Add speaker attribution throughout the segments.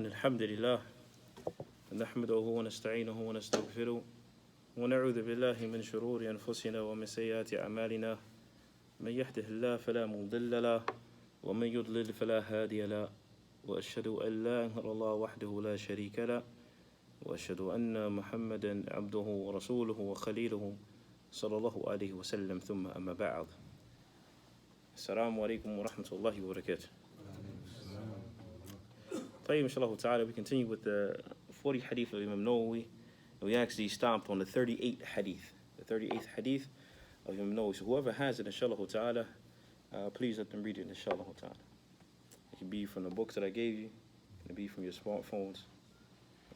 Speaker 1: إن الحمد لله نحمده ونستعينه ونستغفره ونعوذ بالله من شرور أنفسنا ومن سيئات أعمالنا من يهده الله فلا مضل له ومن يضلل فلا هادي له وأشهد أن لا إله إلا الله وحده لا شريك له وأشهد أن محمدا عبده ورسوله وخليله صلى الله عليه وسلم ثم أما بعد السلام عليكم ورحمة الله وبركاته. طيب, inshallah ta'ala, we continue with the 40 hadith of Imam Nawawi. We actually stopped on the 38th hadith. The 38th hadith of Imam Nawawi. So whoever has it, inshallah ta'ala, please let them read it, inshallah ta'ala. It can be from the books that I gave you. It can be from your smartphones,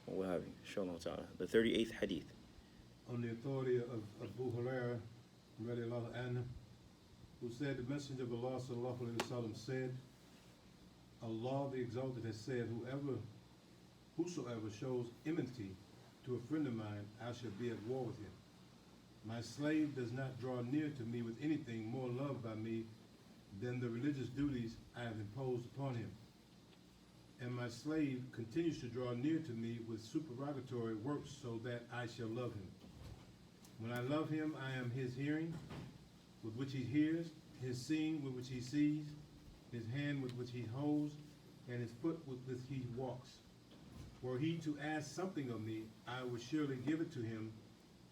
Speaker 1: or what have you, inshallah ta'ala. The 38th hadith.
Speaker 2: On the authority of Abu Hurairah, radiallahu anhu, who said, the Messenger of Allah sallallahu alayhi wa sallam said, Allah the Exalted has said, whosoever shows enmity to a friend of mine, I shall be at war with him. My slave does not draw near to me with anything more loved by me than the religious duties I have imposed upon him. And my slave continues to draw near to me with supererogatory works so that I shall love him. When I love him, I am his hearing, with which he hears, his seeing, with which he sees, his hand with which he holds, and his foot with which he walks. Were he to ask something of me, I would surely give it to him,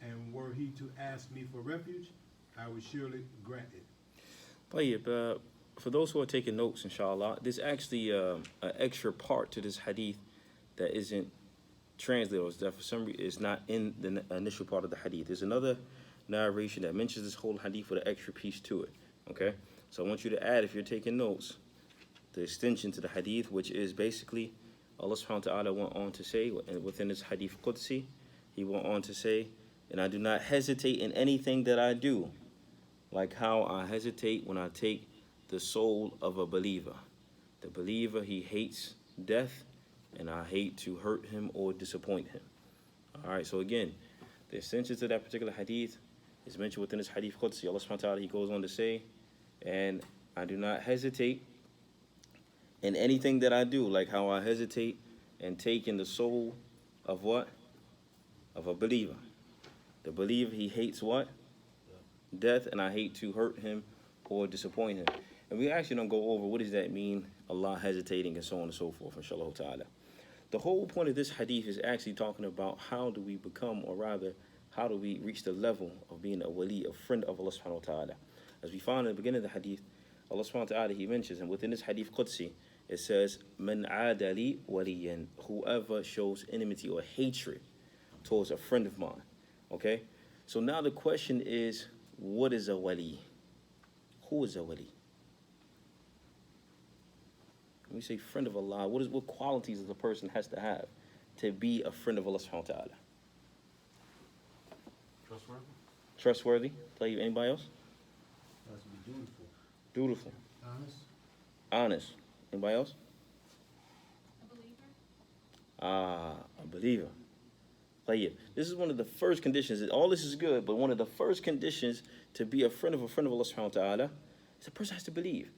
Speaker 2: and were he to ask me for refuge, I would surely grant it.
Speaker 1: طيب, for those who are taking notes, inshallah, there's actually an extra part to this hadith that isn't translated, or that for some reason is not in the initial part of the hadith. There's another narration that mentions this whole hadith with an extra piece to it. Okay, so I want you to add, if you're taking notes, the extension to the hadith, which is basically Allah subhanahu wa ta'ala went on to say within this hadith Qudsi, he went on to say, and I do not hesitate in anything that I do, like how I hesitate when I take the soul of a believer. The believer, he hates death, and I hate to hurt him or disappoint him. All right, so again, the extension to that particular hadith is mentioned within this hadith Qudsi. Allah subhanahu wa ta'ala, he goes on to say, and I do not hesitate in anything that I do, like how I hesitate in taking the soul of what? Of a believer. The believer, he hates what? Death, and I hate to hurt him or disappoint him. And we actually don't go over what does that mean, Allah hesitating and so on and so forth, inshallah ta'ala. The whole point of this hadith is actually talking about how do we become, or rather, how do we reach the level of being a wali, a friend of Allah subhanahu wa ta'ala. As we found in the beginning of the hadith, Allah subhanahu wa ta'ala, he mentions, and within this hadith Qudsi, it says, Man adali waliyan, whoever shows enmity or hatred towards a friend of mine. Okay? So now the question is, what is a wali? Who is a wali? When we say friend of Allah, what qualities does a person has to have to be a friend of Allah subhanahu wa ta'ala?
Speaker 3: Trustworthy.
Speaker 1: Trustworthy. Tell you, anybody else?
Speaker 3: Has to be dutiful.
Speaker 1: Dutiful.
Speaker 3: Honest.
Speaker 1: Honest. Anybody else?
Speaker 4: A believer.
Speaker 1: A believer. Like, this is one of the first conditions. All this is good, but one of the first conditions to be a friend of Allah subhanahu wa ta'ala is a person has to believe.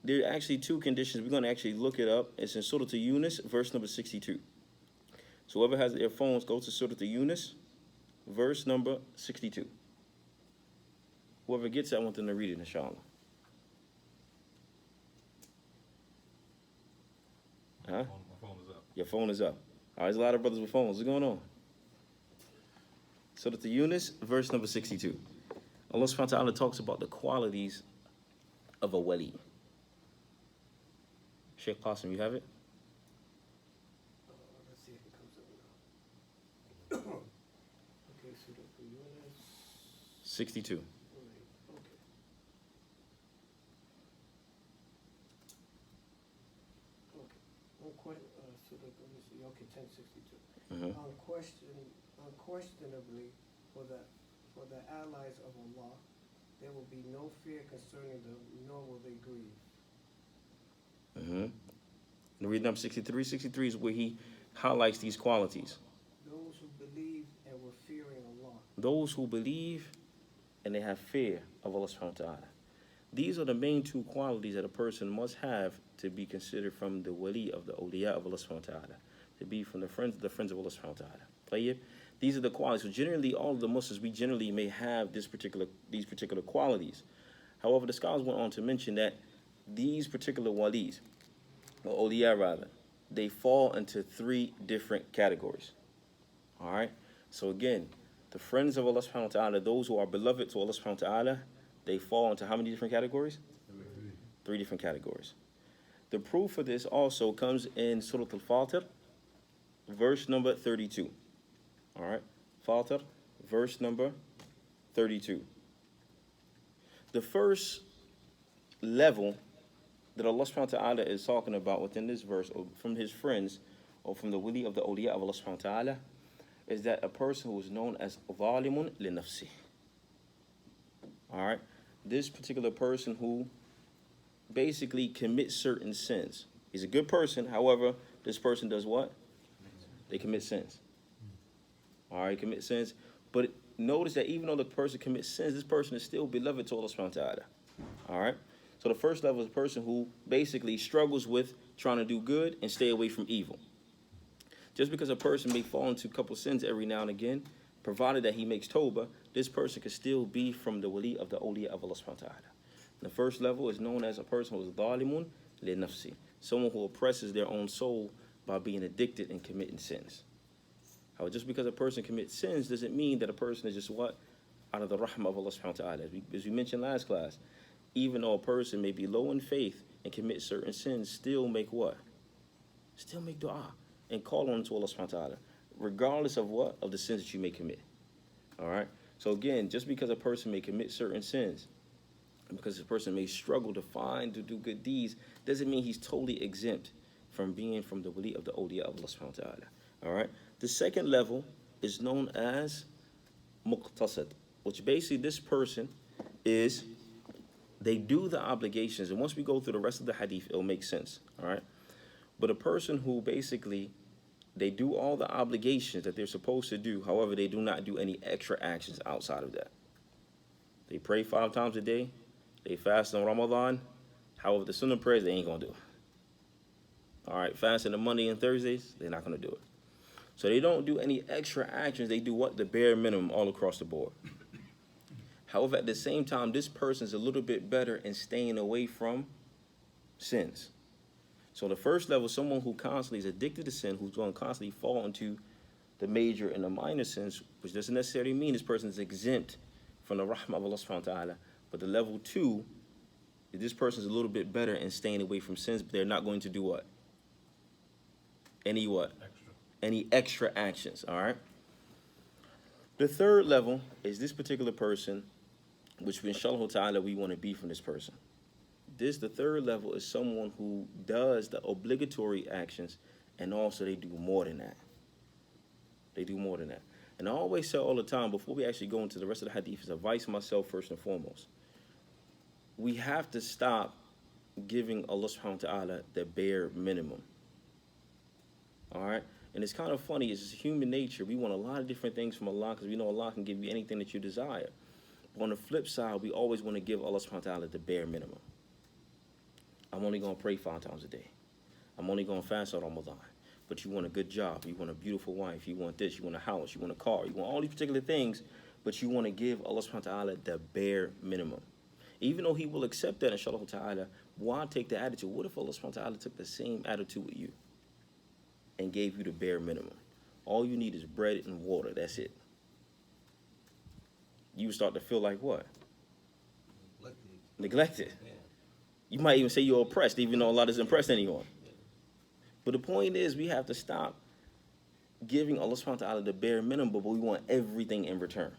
Speaker 1: There are actually two conditions. We're going to actually look it up. It's in Surah Yunus, verse number 62. So whoever has their phones, go to Surah Yunus, verse number 62. Whoever gets it, I want them to read it, inshallah. Huh?
Speaker 3: My phone is up.
Speaker 1: Your phone is up. All right, there's a lot of brothers with phones. What's going on? Surah Yunus, verse number 62. Allah subhanahu wa ta'ala talks about the qualities of a wali. Sheikh Qasim, you have it?
Speaker 5: Let's see if it comes up now. Okay, so the Yunus.
Speaker 1: 62.
Speaker 5: Right, okay. Okay. So let me see. Okay, 1062. Unquestionably, for the allies of Allah, there will be no fear concerning them, nor will they grieve.
Speaker 1: And read number 63. 63 is where he highlights these qualities.
Speaker 5: Those who believe and were fearing Allah.
Speaker 1: Those who believe and they have fear of Allah subhanahu wa ta'ala. These are the main two qualities that a person must have to be considered from the wali of the awliya of Allah subhanahu wa ta'ala, to be from the friends of Allah subhanahu wa ta'ala. Tayyib? These are the qualities. So generally, all of the Muslims, we generally may have these particular qualities. However, the scholars went on to mention that these particular walis, or awliya rather, they fall into three different categories. All right? So again, the friends of Allah subhanahu wa ta'ala, those who are beloved to Allah subhanahu wa ta'ala, they fall into how many different categories? Three different categories. The proof for this also comes in Surah Al-Fatir, verse number 32. All right? Fatir, verse number 32. The first level that Allah subhanahu wa ta'ala is talking about within this verse, or from his friends, or from the wali of the awliya of Allah subhanahu wa ta'ala, is that a person who is known as zalimun li nafsi. All right? This particular person who basically commits certain sins. He's a good person, however, this person does what? They commit sins. All right, commit sins. But notice that even though the person commits sins, this person is still beloved to Allah subhanahu wa ta'ala. All right? So the first level is a person who basically struggles with trying to do good and stay away from evil. Just because a person may fall into a couple sins every now and again, provided that he makes tawbah, this person can still be from the wali of the awliya of Allah subhanahu wa ta'ala. The first level is known as a person who is zalimun li nafsi, someone who oppresses their own soul by being addicted and committing sins. However, just because a person commits sins doesn't mean that a person is just what? Out of the rahmah of Allah subhanahu wa ta'ala. As we mentioned last class, even though a person may be low in faith and commit certain sins, still make what? Still make dua and call on to Allah subhanahu wa ta'ala, regardless of what? Of the sins that you may commit. All right? So again, just because a person may commit certain sins, and because a person may struggle to do good deeds, doesn't mean he's totally exempt from being from the wali of the awliya of Allah subhanahu wa ta'ala. All right? The second level is known as muqtasad, which basically this person is, they do the obligations, and once we go through the rest of the hadith, it'll make sense. All right? But a person who basically, they do all the obligations that they're supposed to do, however, they do not do any extra actions outside of that. They pray 5 times a day, they fast on Ramadan, however, the sunnah prayers, they ain't going to do it. All right, fasting on Monday and Thursdays, they're not going to do it. So they don't do any extra actions, they do what? The bare minimum all across the board. However, at the same time, this person's a little bit better in staying away from sins. So the first level, someone who constantly is addicted to sin, who's going to constantly fall into the major and the minor sins, which doesn't necessarily mean this person is exempt from the rahmah of Allah subhanahu wa ta'ala. But the level 2, this person is a little bit better in staying away from sins, but they're not going to do what? Any what? Any extra actions, all right? The third level is this particular person, which inshallah ta'ala we want to be from this person. The third level is someone who does the obligatory actions, and also they do more than that. They do more than that. And I always say all the time, before we actually go into the rest of the hadith, is advice myself first and foremost. We have to stop giving Allah subhanahu wa ta'ala the bare minimum. All right? And it's kind of funny, it's just human nature. We want a lot of different things from Allah because we know Allah can give you anything that you desire. But on the flip side, we always want to give Allah subhanahu wa ta'ala the bare minimum. I'm only going to pray 5 times a day. I'm only going to fast on Ramadan. But you want a good job. You want a beautiful wife. You want this. You want a house. You want a car. You want all these particular things. But you want to give Allah subhanahu wa ta'ala the bare minimum. Even though he will accept that, inshallah ta'ala, why take the attitude? What if Allah subhanahu wa ta'ala took the same attitude with you and gave you the bare minimum? All you need is bread and water. That's it. You start to feel like what? Neglected. You might even say you're oppressed, even though Allah isn't oppressed anyone. But the point is, we have to stop giving Allah subhanahu wa ta'ala the bare minimum, but we want everything in return.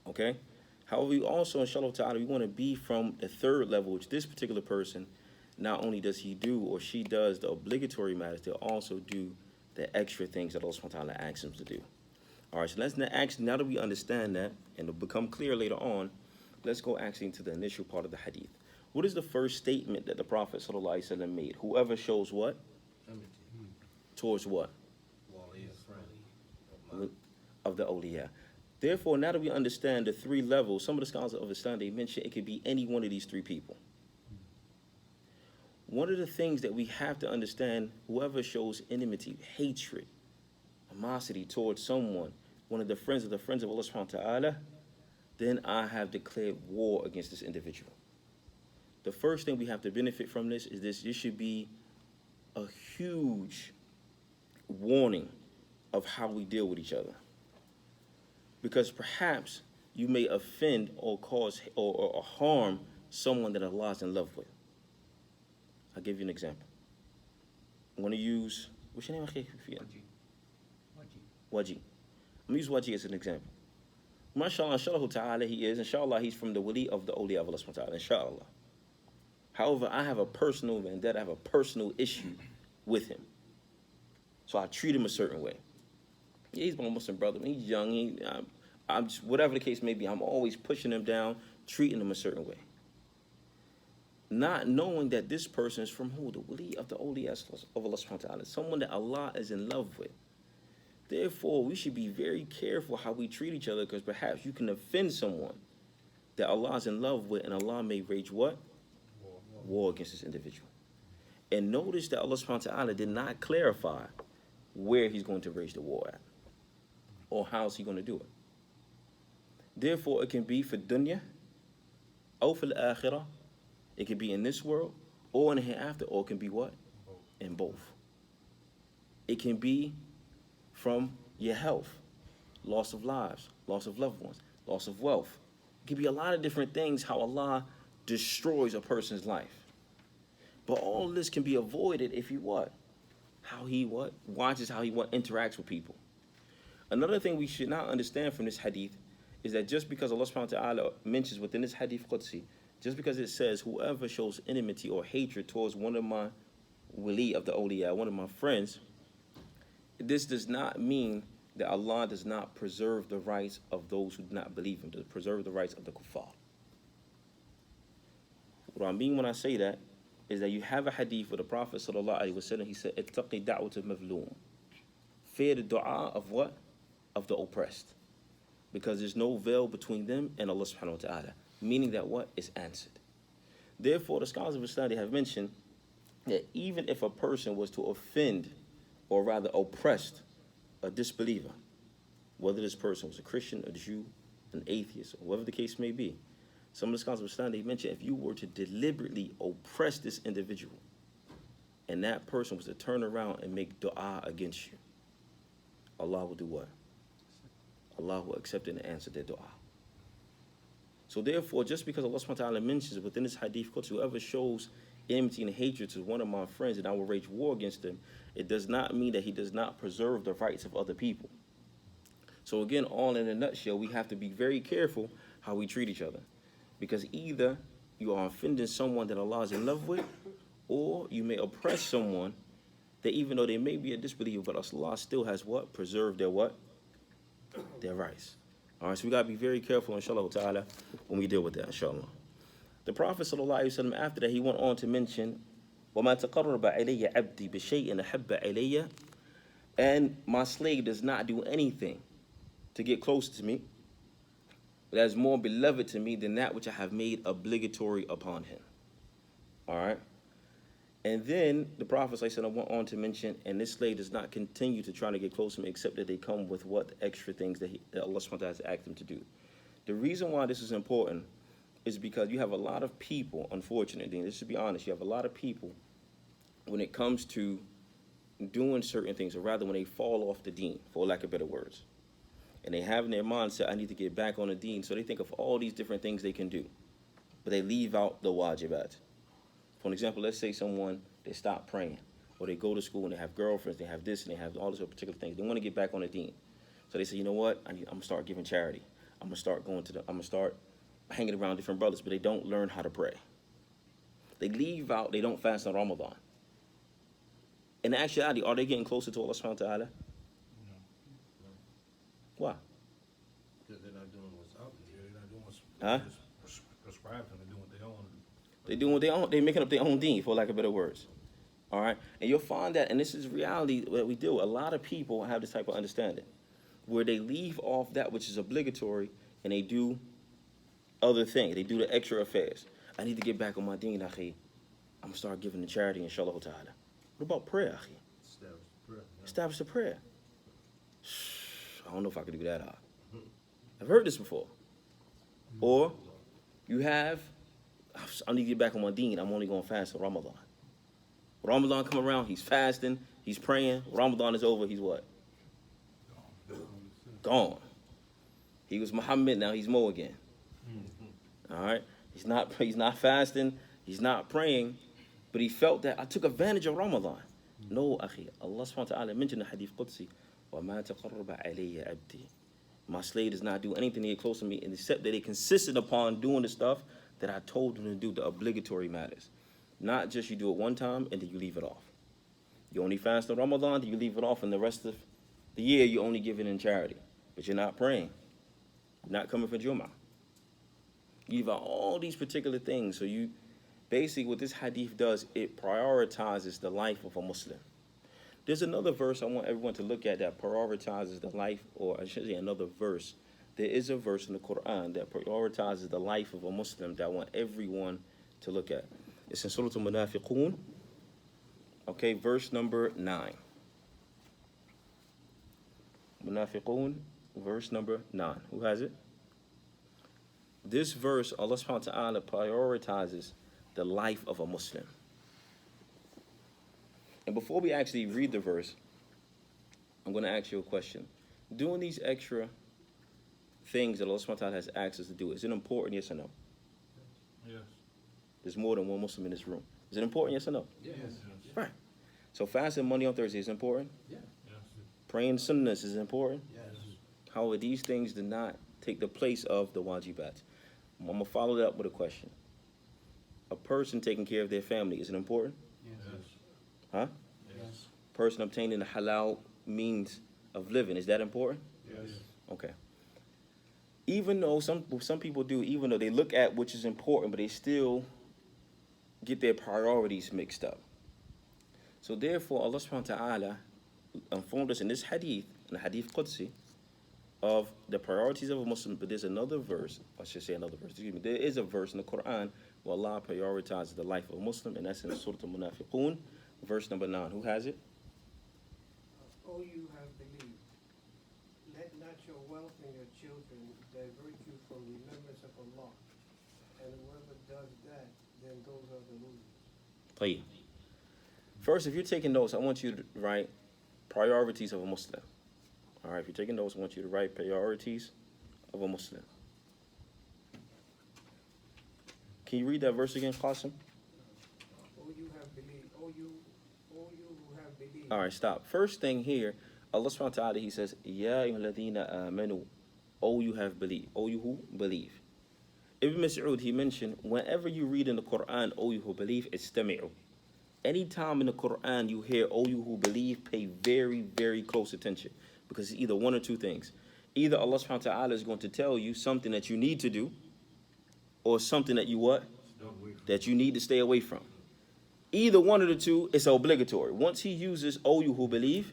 Speaker 1: Okay? However, we also, inshallah ta'ala, we want to be from the third level, which this particular person, not only does he do or she does the obligatory matters, they'll also do the extra things that Allah subhanahu wa ta'ala asks them to do. All right, so let's now that we understand that, and it'll become clear later on, let's go actually into the initial part of the hadith. What is the first statement that the Prophet sallallahu alaihi wasallam made? Whoever shows what? Towards what?
Speaker 3: Wali, a friend
Speaker 1: Of the awliya. Therefore, now that we understand the three levels, some of the scholars of Islam, they mention it could be any one of these three people. One of the things that we have to understand, whoever shows enmity, hatred, animosity towards someone, one of the friends of Allah subhanahu wa ta'ala, then I have declared war against this individual. The first thing we have to benefit from this is this should be a huge warning of how we deal with each other. Because perhaps you may offend or cause or harm someone that Allah is in love with. I'll give you an example. I'm going to use, what's your name? Waji. I'm going to use Waji as an example. MashaAllah, inshallah ta'ala, he is. Inshallah, he's from the wali of the awliya of Allah subhanahu wa ta'ala. Inshallah. However, I have a personal vendetta, I have a personal issue with him. So I treat him a certain way. Yeah, he's my Muslim brother. He's young. I'm just, whatever the case may be, I'm always pushing him down, treating him a certain way. Not knowing that this person is from who? The wali of the awliya of Allah subhanahu wa ta'ala. Someone that Allah is in love with. Therefore, we should be very careful how we treat each other, because perhaps you can offend someone that Allah is in love with, and Allah may wage what? War against this individual. And notice that Allah subhanahu wa ta'ala did not clarify where he's going to wage the war at, or how is he going to do it. Therefore, it can be for dunya, or for the akhirah. It can be in this world, or in the hereafter, or it can be what? In both. It can be from your health, loss of lives, loss of loved ones, loss of wealth. It can be a lot of different things how Allah destroys a person's life. But all this can be avoided if you what? How he what? Watches how he what? Interacts with people. Another thing we should not understand from this hadith is that just because Allah subhanahu wa ta'ala mentions within this hadith Qudsi, just because it says whoever shows enmity or hatred towards one of my wali of the awliya, one of my friends, this does not mean that Allah does not preserve the rights of those who do not believe him, to preserve the rights of the kuffar. What I mean when I say that is that you have a hadith where the Prophet sallallahu alaihi wasallam, he said, "Ittaqi da'wat al-mazlum." Fear the dua of what? Of the oppressed. Because there's no veil between them and Allah subhanahu wa ta'ala. Meaning that what is answered. Therefore, the scholars of Islam, they have mentioned that even if a person was to offend, or rather oppressed, a disbeliever, whether this person was a Christian, a Jew, an atheist, or whatever the case may be, some of the scholars of Islam, they mention if you were to deliberately oppress this individual, and that person was to turn around and make dua against you, Allah will do what? Allah will accept and answer their dua. So therefore, just because Allah subhanahu wa ta'ala mentions within this hadith, whoever shows enmity and hatred to one of my friends and I will wage war against them, it does not mean that he does not preserve the rights of other people. So again, all in a nutshell, we have to be very careful how we treat each other. Because either you are offending someone that Allah is in love with, or you may oppress someone that even though they may be a disbeliever, but Allah still has what? Preserved their what? Their rights. All right, so we got to be very careful, inshallah ta'ala, when we deal with that, inshallah. The Prophet sallallahu alaihi wasallam, after that, he went on to mention, وَمَا تَقَرَّبَ إِلَيَّ عَبْدِي بِشَيْءٍ أَحَبَّ إِلَيَّ, and my slave does not do anything to get close to me that is more beloved to me than that which I have made obligatory upon him. All right? And then the Prophet sallallahu alaihi wasallam went on to mention, and this slave does not continue to try to get close to me except that they come with what extra things that Allah subhanahu wa ta'ala has asked them to do. The reason why this is important is because you have a lot of people, unfortunately, and just to be honest, you have a lot of people when it comes to doing certain things, or rather when they fall off the deen, for lack of better words. And they have in their mindset, I need to get back on the deen, so they think of all these different things they can do. But they leave out the wajibat. For example, let's say someone, they stop praying, or they go to school and they have girlfriends, they have this, and they have all these particular things. They want to get back on the deen. So they say, you know what, I'm going to start giving charity. I'm going to start hanging around different brothers, but they don't learn how to pray. They leave out, they don't fast on Ramadan. In actuality, are they getting closer to Allah subhanahu wa ta'ala?
Speaker 3: No.
Speaker 1: Why?
Speaker 3: Because they're not doing what's out there. They're not doing what's prescribed, and they're doing what they own.
Speaker 1: They're doing what they own. They're making up their own deen, for lack of better words. All right? And you'll find that, and this is reality that we do, a lot of people have this type of understanding. where they leave off that which is obligatory and they do other things. They do the extra affairs. I need to get back on my deen, akhi. I'm gonna start giving to charity, inshallah ta'ala. What about prayer, akhi?
Speaker 3: Establish the prayer. Yeah.
Speaker 1: Establish the prayer. I don't know if I could do that. I've heard this before. Or you have, I need to get back on my deen. I'm only going to fast for Ramadan. Ramadan come around, he's fasting, he's praying. Ramadan is over, he's what? Gone. He was Muhammad, now he's Mo again. All right? He's not fasting, he's not praying, but he felt that I took advantage of Ramadan. No, akhi. Allah subhanahu wa ta'ala mentioned in the Hadith Qudsi, وَمَا تَقَرَّبَ عَلَيَّ عَبْدِي. My slave does not do anything to get close to me except that they consistent upon doing the stuff that I told them to do, the obligatory matters. Not just you do it one time and then you leave it off. You only fast on Ramadan, then you leave it off, and the rest of the year you only give it in charity. But you're not praying. You're not coming for Jummah. You leave out all these particular things. So you basically, what this hadith does, it prioritizes the life of a Muslim. There's another verse I want everyone to look at that prioritizes the life, or I should say another verse. There is a verse in the Quran that prioritizes the life of a Muslim that I want everyone to look at. It's in Surah Al-Munafiqun, okay, verse number 9. Munafiqun, verse number 9. Who has it? This verse, Allah subhanahu wa ta'ala prioritizes the life of a Muslim. And before we actually read the verse, I'm going to ask you a question. Doing these extra things that Allah subhanahu wa ta'ala has asked us to do, is it important, yes or no?
Speaker 3: Yes.
Speaker 1: There's more than one Muslim in this room. Is it important, yes or no?
Speaker 3: Yes.
Speaker 1: Right. So fasting money on Thursday is important.
Speaker 3: Yes.
Speaker 1: Praying sunnahs is important.
Speaker 3: Yes.
Speaker 1: However, these things do not take the place of the wajibat. I'm going to follow that up with a question. A person taking care of their family, is it important?
Speaker 3: Yes.
Speaker 1: Huh?
Speaker 3: Yes.
Speaker 1: Person obtaining the halal means of living, is that important?
Speaker 3: Yes.
Speaker 1: Okay. Even though some people do, even though they look at which is important, but they still get their priorities mixed up. So therefore, Allah subhanahu wa ta'ala informed us in this hadith, in the Hadith Qudsi, of the priorities of a Muslim. But there's another verse, I should say another verse, excuse me. There is a verse in the Quran where Allah prioritizes the life of a Muslim, and that's in Surah Al-Munafiqun, verse number 9. Who has it?
Speaker 5: Oh, you have believed. Let not your wealth and your children divert you from remembrance of Allah. And whoever does that, then those are the losers.
Speaker 1: Tayyib. First, if you're taking notes, I want you to write priorities of a Muslim. All right, if you're taking notes, I want you to write priorities of a Muslim. Can you read that verse again, Qasim?
Speaker 5: Oh, you have believed. Oh, you who have believed.
Speaker 1: All right, stop. First thing here, Allah subhanahu wa ta'ala, he says, Ya ayyuhalladhina amanu, oh, you have believed. Oh, you who believe. Ibn Mas'ud, he mentioned, whenever you read in the Quran, oh, you who believe, istami'u. Anytime in the Quran you hear, oh, you who believe, pay very, very close attention. Because it's either one or two things. Either Allah subhanahu wa ta'ala is going to tell you something that you need to do, or something that you what? That you need to stay away from. Either one of the two, it's obligatory. Once he uses, oh, you who believe,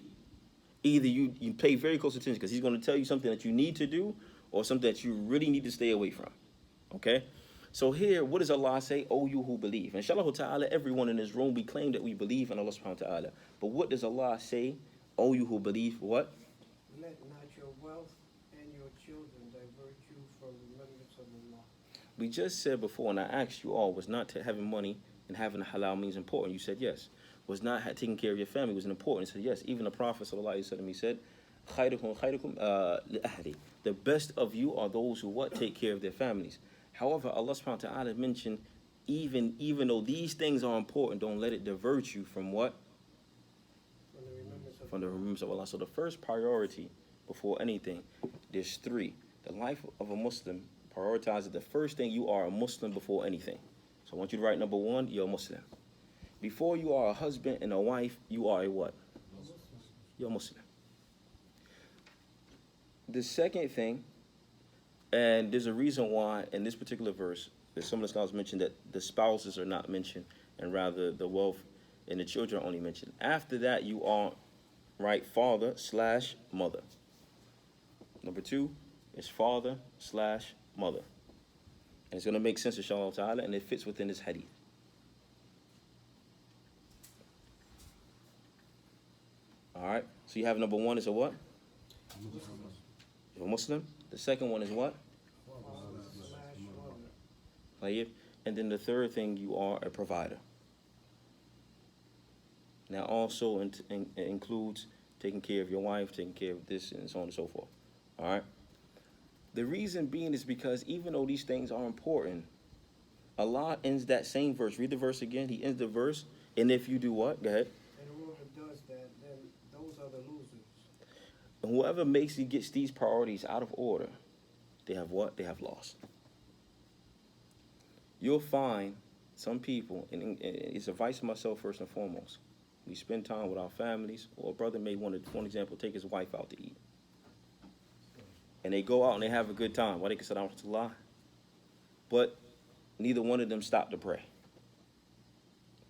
Speaker 1: either you pay very close attention because he's going to tell you something that you need to do or something that you really need to stay away from. Okay? So here, what does Allah say? Oh, you who believe. Inshallah ta'ala, everyone in this room, we claim that we believe in Allah subhanahu wa ta'ala. But what does Allah say? Oh, you who believe what?
Speaker 5: Let not your wealth and your children divert you from remembrance of Allah.
Speaker 1: We just said before, and I asked you all, was not having money and having a halal means important? You said yes. Was not taking care of your family was important? You said yes. Even the Prophet sallallahu alaihi wasallam, he said, khayrukum li ahli. The best of you are those who what? Take care of their families. However, Allah subhanahu wa ta'ala mentioned, even though these things are important, don't let it divert you from what? From the remembrance of Allah. So the first priority before anything, there's three. The life of a Muslim prioritizes the first thing, you are a Muslim before anything. So I want you to write number one, you're a Muslim. Before you are a husband and a wife, you are a what? You're a Muslim. The second thing, and there's a reason why in this particular verse, there's some of the scholars mentioned that the spouses are not mentioned, and rather the wealth and the children are only mentioned. After that, you are, right, father/mother. Number 2 is father slash mother. And it's going to make sense, inshallah ta'ala, and it fits within this hadith. All right, so you have number 1 is a what? You're a Muslim. The second one is what? Tayyib. And then the third thing, you are a provider. Now also includes taking care of your wife, taking care of this, and so on and so forth. All right? The reason being is because even though these things are important, Allah ends that same verse. Read the verse again. He ends the verse. And if you do what? Go ahead.
Speaker 5: And whoever does that, then those are the losers.
Speaker 1: And whoever gets these priorities out of order, they have what? They have lost. You'll find some people, and it's advice to myself first and foremost. We spend time with our families, or a brother may want to, for example, take his wife out to eat. And they go out and they have a good time. Why they can sit down to lie? But neither one of them stop to pray.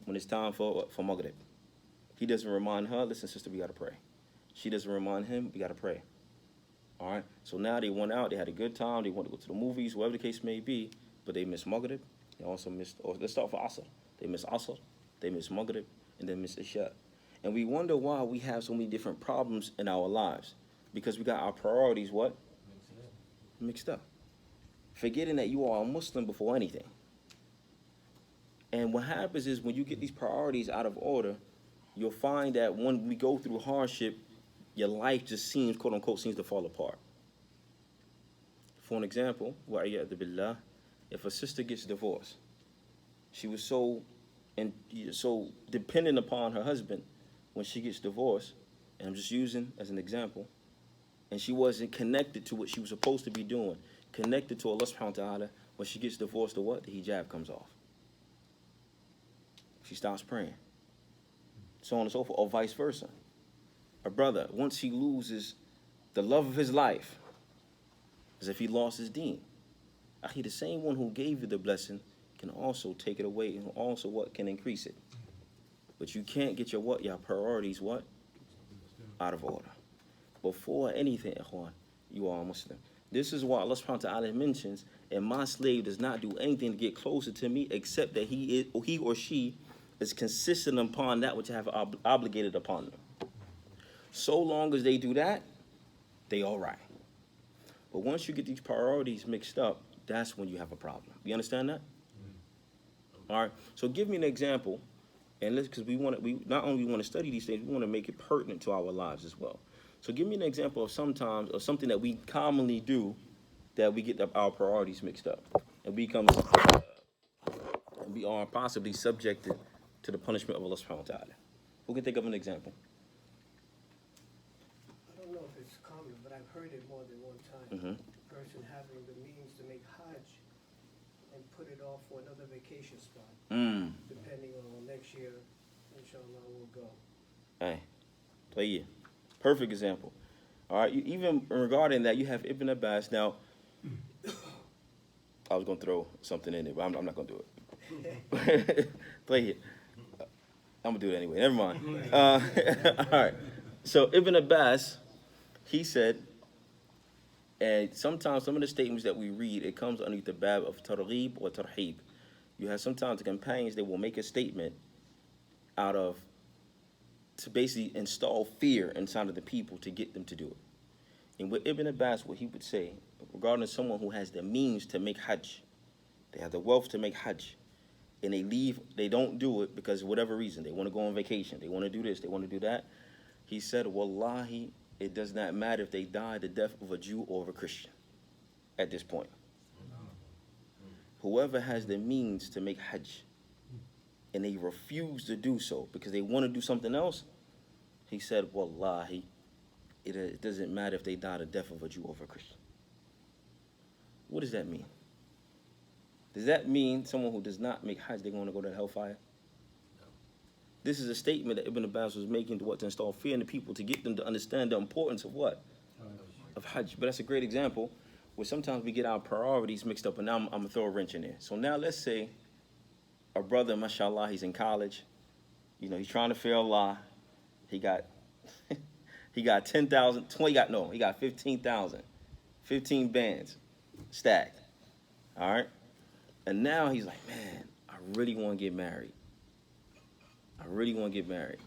Speaker 1: When it's time for Maghrib. He doesn't remind her, listen, sister, we got to pray. She doesn't remind him, we got to pray. All right? So now they went out, they had a good time, they want to go to the movies, whatever the case may be, but they missed Maghrib. They also missed, or let's start for Asr. They missed Asr, they missed Maghrib, and then missed Isha. And we wonder why we have so many different problems in our lives. Because we got our priorities, what? Mixed up. Forgetting that you are a Muslim before anything. And what happens is when you get these priorities out of order, you'll find that when we go through hardship, your life just seems, quote unquote, seems to fall apart. For an example, billah, if a sister gets divorced, she was so dependent upon her husband when she gets divorced, and I'm just using as an example, and she wasn't connected to what she was supposed to be doing, connected to Allah subhanahu wa ta'ala, when she gets divorced, the what? The hijab comes off. She stops praying. So on and so forth, or vice versa. A brother, once he loses the love of his life, as if he lost his deen. The same one who gave you the blessing can also take it away, and also what? Can increase it. But you can't get your what? Your priorities what? Out of order. Before anything, ikhwan, you are a Muslim. This is why Allah subhanahu wa ta'ala mentions, and my slave does not do anything to get closer to me except that he or she is consistent upon that which I have obligated upon them. So long as they do that, they all right. But once you get these priorities mixed up, that's when you have a problem. You understand that? All right. So give me an example, and because we not only want to study these things, we want to make it pertinent to our lives as well. So give me an example of something that we commonly do that we get our priorities mixed up, and we are possibly subjected to the punishment of Allah subhanahu wa ta'ala. Who can think of an example?
Speaker 5: I don't know if it's common, but I've heard it more than one time.
Speaker 1: Mm-hmm.
Speaker 5: Person having the means to make Hajj and put it off for another vacation spot. Depending on next year, inshallah, we'll go.
Speaker 1: Hey, play you. Perfect example. All right, even regarding that, you have Ibn Abbas. Now, I was going to throw something in there, but I'm not going to do it. Play it. I'm going to do it anyway. Never mind. All right. So Ibn Abbas, he said, and sometimes some of the statements that we read, it comes underneath the bab of targhib or tarhib. You have sometimes the companions, they will make a statement to basically install fear inside of the people to get them to do it. And with Ibn Abbas, what he would say, regarding someone who has the means to make Hajj, they have the wealth to make Hajj, and they don't do it because of whatever reason. They want to go on vacation, they want to do this, they want to do that. He said, Wallahi, it does not matter if they die the death of a Jew or of a Christian at this point. Whoever has the means to make Hajj and they refuse to do so because they want to do something else, he said, Wallahi, it doesn't matter if they die the death of a Jew or of a Christian. What does that mean? Does that mean someone who does not make Hajj, they're going to go to hellfire? This is a statement that Ibn Abbas was making to install fear in the people, to get them to understand the importance of what? Of Hajj. But that's a great example where sometimes we get our priorities mixed up, and now I'm going to throw a wrench in there. So now let's say a brother, mashallah, he's in college. You know, he's trying to fear Allah. He got 10,000, he got 15,000 15 bands stacked. All right? And now he's like, man, I really want to get married. I really want to get married.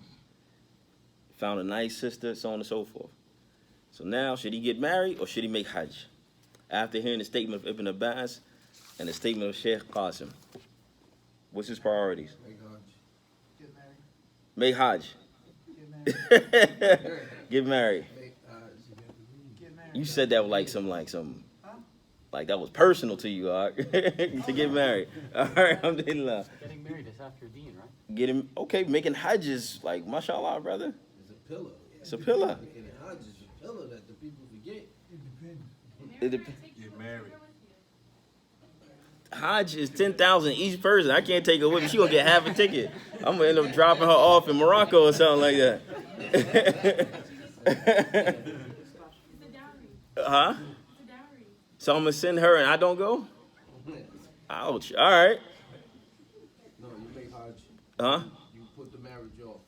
Speaker 1: Found a nice sister, so on and so forth. So now, should he get married or should he make Hajj? After hearing the statement of Ibn Abbas and the statement of Sheikh Qasim, what's his priorities?
Speaker 3: Make Hajj.
Speaker 1: Make Hajj.
Speaker 6: Get married.
Speaker 1: Get married.
Speaker 3: Make Hajj.
Speaker 6: Get married.
Speaker 1: You said that with like that was personal to you, to get married. All right, alhamdulillah.
Speaker 7: Getting married is after Deen, right?
Speaker 1: Getting, okay, making Hajj is like, mashallah, brother.
Speaker 3: It's a pillar.
Speaker 1: It's a pillar.
Speaker 3: Making Hajj is a pillar that the people forget.
Speaker 1: It
Speaker 4: Married,
Speaker 1: dep-
Speaker 4: take you
Speaker 3: Get married.
Speaker 4: with you.
Speaker 1: Hajj is 10,000 each person. I can't take her with me. She gonna get half a ticket. I'm gonna end up dropping her off in Morocco or something like that.
Speaker 4: It's a dowry.
Speaker 1: Huh?
Speaker 4: It's a dowry.
Speaker 1: So I'm gonna send her and I don't go? Ouch. All right.
Speaker 3: No, you make Hajj.
Speaker 1: Huh?
Speaker 3: You put the marriage off.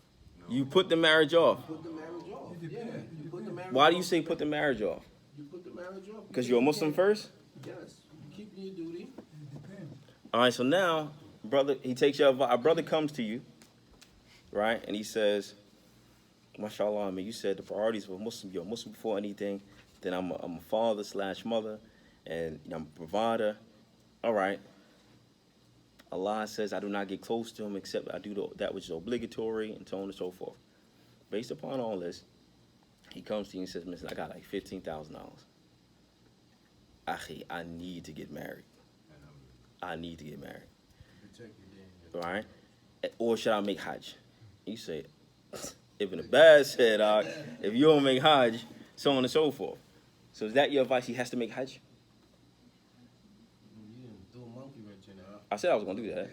Speaker 1: You put the marriage off.
Speaker 3: Put the marriage off. Yeah. You put the marriage
Speaker 1: Why do you
Speaker 3: off.
Speaker 1: say put the marriage off?
Speaker 3: You put the marriage off.
Speaker 1: Because you're a Muslim first?
Speaker 3: Yes. You keep your duty.
Speaker 1: All right, so now, brother, he takes your advice. A brother comes to you, right, and he says, mashallah, I mean, you said the priorities of a Muslim, you're a Muslim before anything, then I'm a father / mother, and I'm a provider. All right. Allah says I do not get close to him except I do that which is obligatory, and so on and so forth. Based upon all this, he comes to you and says, listen, I got like $15,000. Akhi, I need to get married. I need to get married.
Speaker 3: Protect your
Speaker 1: All right? Or should I make Hajj? You say, Ibn Abbas said, if you don't make Hajj, so on and so forth. So is that your advice? He has to make Hajj?
Speaker 3: You didn't throw a monkey wrench in there.
Speaker 1: I said I was going to do that.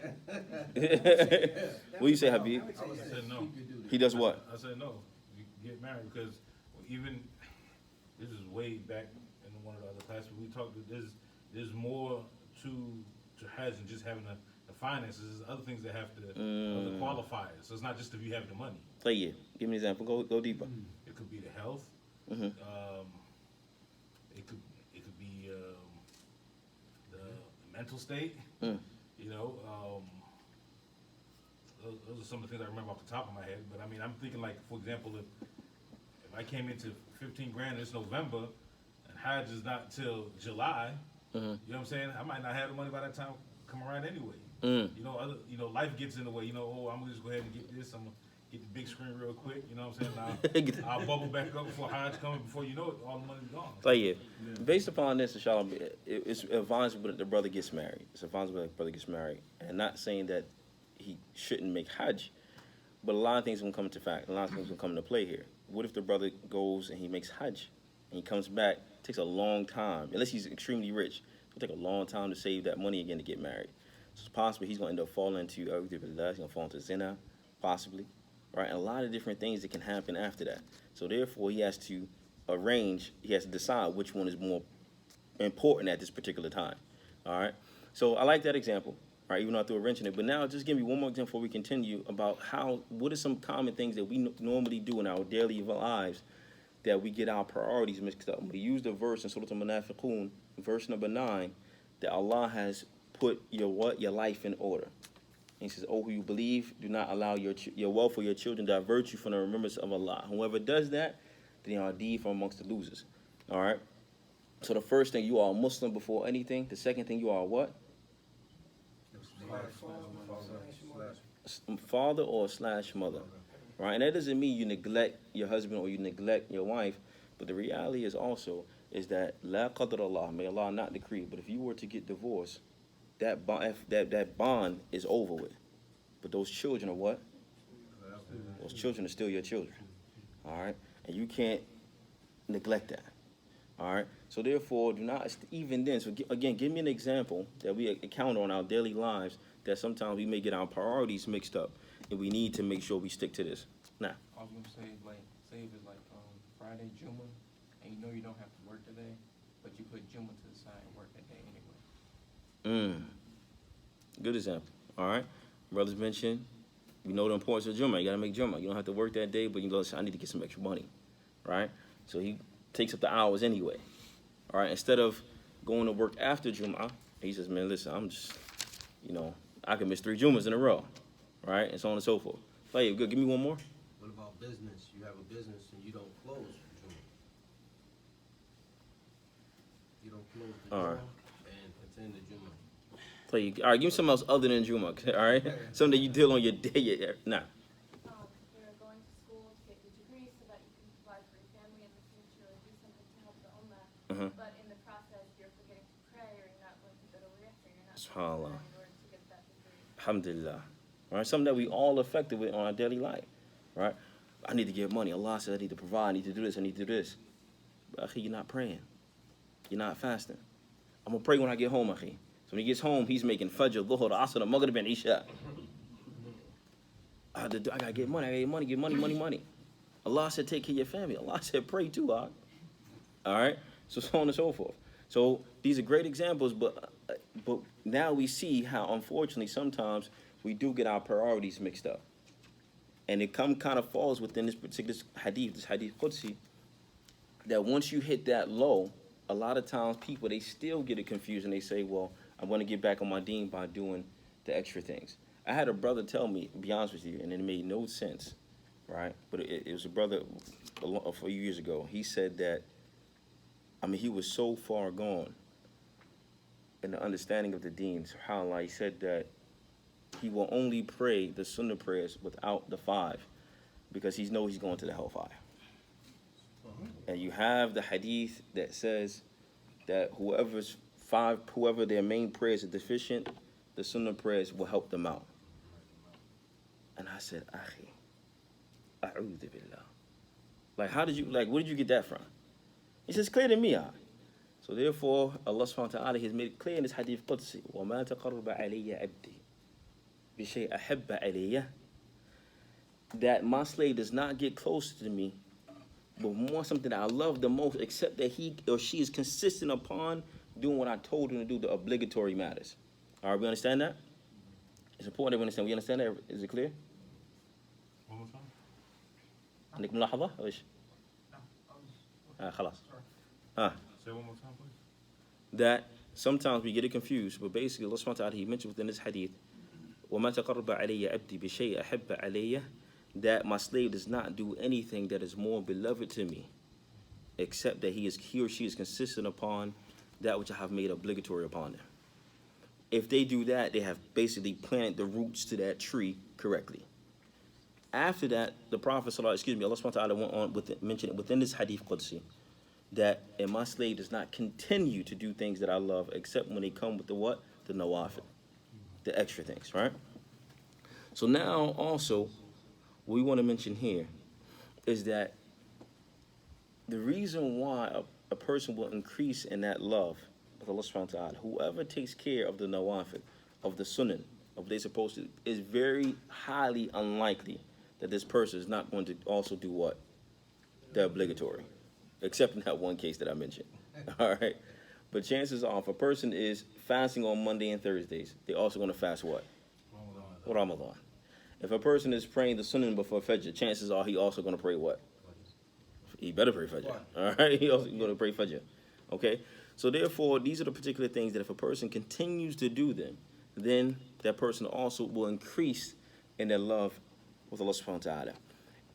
Speaker 1: What do you say, Habib?
Speaker 3: I would say
Speaker 8: said no.
Speaker 3: keep your duty.
Speaker 1: He does what?
Speaker 8: I said no. You get married because even this is way back in one of the other classes we talked. There's more to Hajj than just having the finances. There's other things that have to other qualifiers. So it's not just if you have the money.
Speaker 1: Play it. Give me an example. Go deeper.
Speaker 8: It could be the health.
Speaker 1: Mhm.
Speaker 8: It could be the mental state.
Speaker 1: Mm.
Speaker 8: You know, those are some of the things I remember off the top of my head. But I mean, I'm thinking like, for example, if I came into 15 grand this November, and Hajj is not till July,
Speaker 1: Mhm.
Speaker 8: you know what I'm saying? I might not have the money by that time come around anyway.
Speaker 1: Mm.
Speaker 8: You know, life gets in the way. You know, oh, I'm gonna just go ahead and get this. I'm gonna get the big screen real quick. You know what I'm saying? I'll bubble back up before Hajj coming. Before you know it, all the money's gone.
Speaker 1: Play it. Based upon this, inshallah, it's advisable that the brother gets married. It's advisable that the brother gets married. And not saying that he shouldn't make Hajj, but a lot of things will come into fact. A lot of things will come into play here. What if the brother goes and he makes Hajj and he comes back? It takes a long time, unless he's extremely rich. It'll take a long time to save that money again to get married. So it's possible he's going to end up falling into he's going to fall into zina, possibly, right? And a lot of different things that can happen after that. So therefore, he has to arrange. He has to decide which one is more important at this particular time. All right. So I like that example, right? Even though I threw a wrench in it. But now, just give me one more example before we continue about what are some common things that we normally do in our daily lives that we get our priorities mixed up. We use the verse in Surah Al-Munafiqun, verse number 9, that Allah has put your life in order. And he says, "Oh, who you believe, do not allow your wealth or your children divert you from the remembrance of Allah. Whoever does that, then they are indeed from amongst the losers." All right. So the first thing, you are a Muslim before anything. The second thing, you are what? Father or / mother. Right? And that doesn't mean you neglect your husband or you neglect your wife, but the reality is also is that la qadr Allah, may Allah not decree, but if you were to get divorced, that bond is over with. But those children are what? Those children are still your children. All right? And you can't neglect that. All right? So therefore, do not, even then, so again, give me an example that we encounter on our daily lives that sometimes we may get our priorities mixed up, and we need to make sure we stick to this. Now.
Speaker 9: I was gonna say, like, say if it's like Friday, Juma, and you know you don't have to work today, but you put Juma to the side and work that day anyway.
Speaker 1: Good example. All right. Brothers mentioned, we know the importance of Juma. You got to make Juma. You don't have to work that day, but you know, I need to get some extra money. Right? So he takes up the hours anyway. All right, instead of going to work after Jum'ah, he says, man, listen, I'm just, I can miss 3 Jum'ahs in a row, right? And so on and so forth. Hey, good. Give me one more.
Speaker 3: What about business? You have a business and you don't close for Juma. You don't close the
Speaker 1: All
Speaker 3: Juma
Speaker 1: right.
Speaker 3: and attend the Juma.
Speaker 1: Play. All right, give me something else other than Jum'ah. All right, something that you deal on your day. Nah.
Speaker 4: Going to school to get your degree so that you can provide for your family in the future or do something to help the ummah. But in the process, you're forgetting to pray or you're not going to go to work or you're not
Speaker 1: SubhanAllah.
Speaker 4: in order to get that degree.
Speaker 1: Alhamdulillah. All right, something that we all affected with on our daily life, right? I need to get money. Allah said I need to provide. I need to do this. I need to do this. But akhi, you're not praying. You're not fasting. I'm gonna pray when I get home, akhi. So when he gets home, he's making fajr, dhuhr, asr, maghrib, and isha. I gotta get money. I gotta get money. Allah said take care of your family. Allah said pray too, all right? So on and so forth. So these are great examples, but now we see how unfortunately sometimes we do get our priorities mixed up. And it kind of falls within this particular hadith, this hadith Qudsi, that once you hit that low, a lot of times people, they still get it confused and they say, well, I want to get back on my deen by doing the extra things. I had a brother tell me, to be honest with you, and it made no sense, right? But it was a brother a few years ago. He said that, he was so far gone in the understanding of the deen, subhanAllah. He said that he will only pray the sunnah prayers without the 5 because he knows he's going to the hellfire. And you have the hadith that says that whoever their main prayers are deficient, the sunnah prayers will help them out. And I said, akhi, a'udhu billah. Where did you get that from? He says, clear to me, So therefore, Allah subhanahu wa ta'ala has made it clear in this hadith Qudsi, وَمَا تَقَرَّبَ عَلَيَّ عَبْدِي بِشَيْءٍ أَحَبَّ عَلَيَّ, that my slave does not get closer to me, but more something that I love the most, except that he or she is consistent upon doing what I told him to do, the obligatory matters. All right, we understand that? It's important that we understand. We understand that? Is it clear?
Speaker 8: One more time.
Speaker 1: عندك ملاحظة؟ إيش؟ خلاص.
Speaker 8: Say one more time, please.
Speaker 1: That sometimes we get it confused, but basically Allah subhanahu wa ta'ala, he mentioned within this hadith, وَمَا تَقَرَّبَ عَلَيَّ عَبْدِي بِشَيْءٍ أَحَبَّ عَلَيَّ, that my slave does not do anything that is more beloved to me, except that he or she is consistent upon that which I have made obligatory upon them. If they do that, they have basically planted the roots to that tree correctly. After that, the Prophet, Allah subhanahu wa ta'ala went on with mentioned it within this hadith Qudsi, that and my slave does not continue to do things that I love, except when they come with the what? The nawafil, the extra things, right? So now also, what we want to mention here is that the reason why a person will increase in that love with Allah subhanahu wa ta'ala, whoever takes care of the nawafil, of the sunnah, of what they're supposed to, is very highly unlikely that this person is not going to also do what? The obligatory. Except in that one case that I mentioned. All right? But chances are, if a person is fasting on Monday and Thursdays, they're also going to fast what? Ramadan. If a person is praying the sunnah before Fajr, chances are he also going to pray what? He better pray Fajr. All right? He also going to pray Fajr. Okay? So therefore, these are the particular things that if a person continues to do them, then that person also will increase in their love with Allah subhanahu wa ta'ala.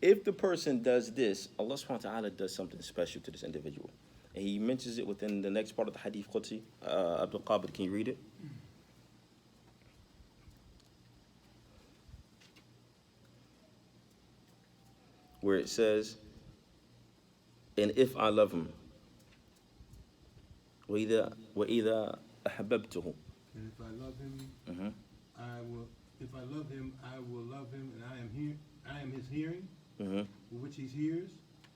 Speaker 1: If the person does this, Allah subhanahu wa ta'ala does something special to this individual. And he mentions it within the next part of the hadith Qudsi. Abdul Wahhab, can you read it? Where it says, and if I love him, وَإِذَا أَحْبَبْتُهُ.
Speaker 2: And if I love him, I will. If I love him, I will love him, and I am his hearing, with which he hears,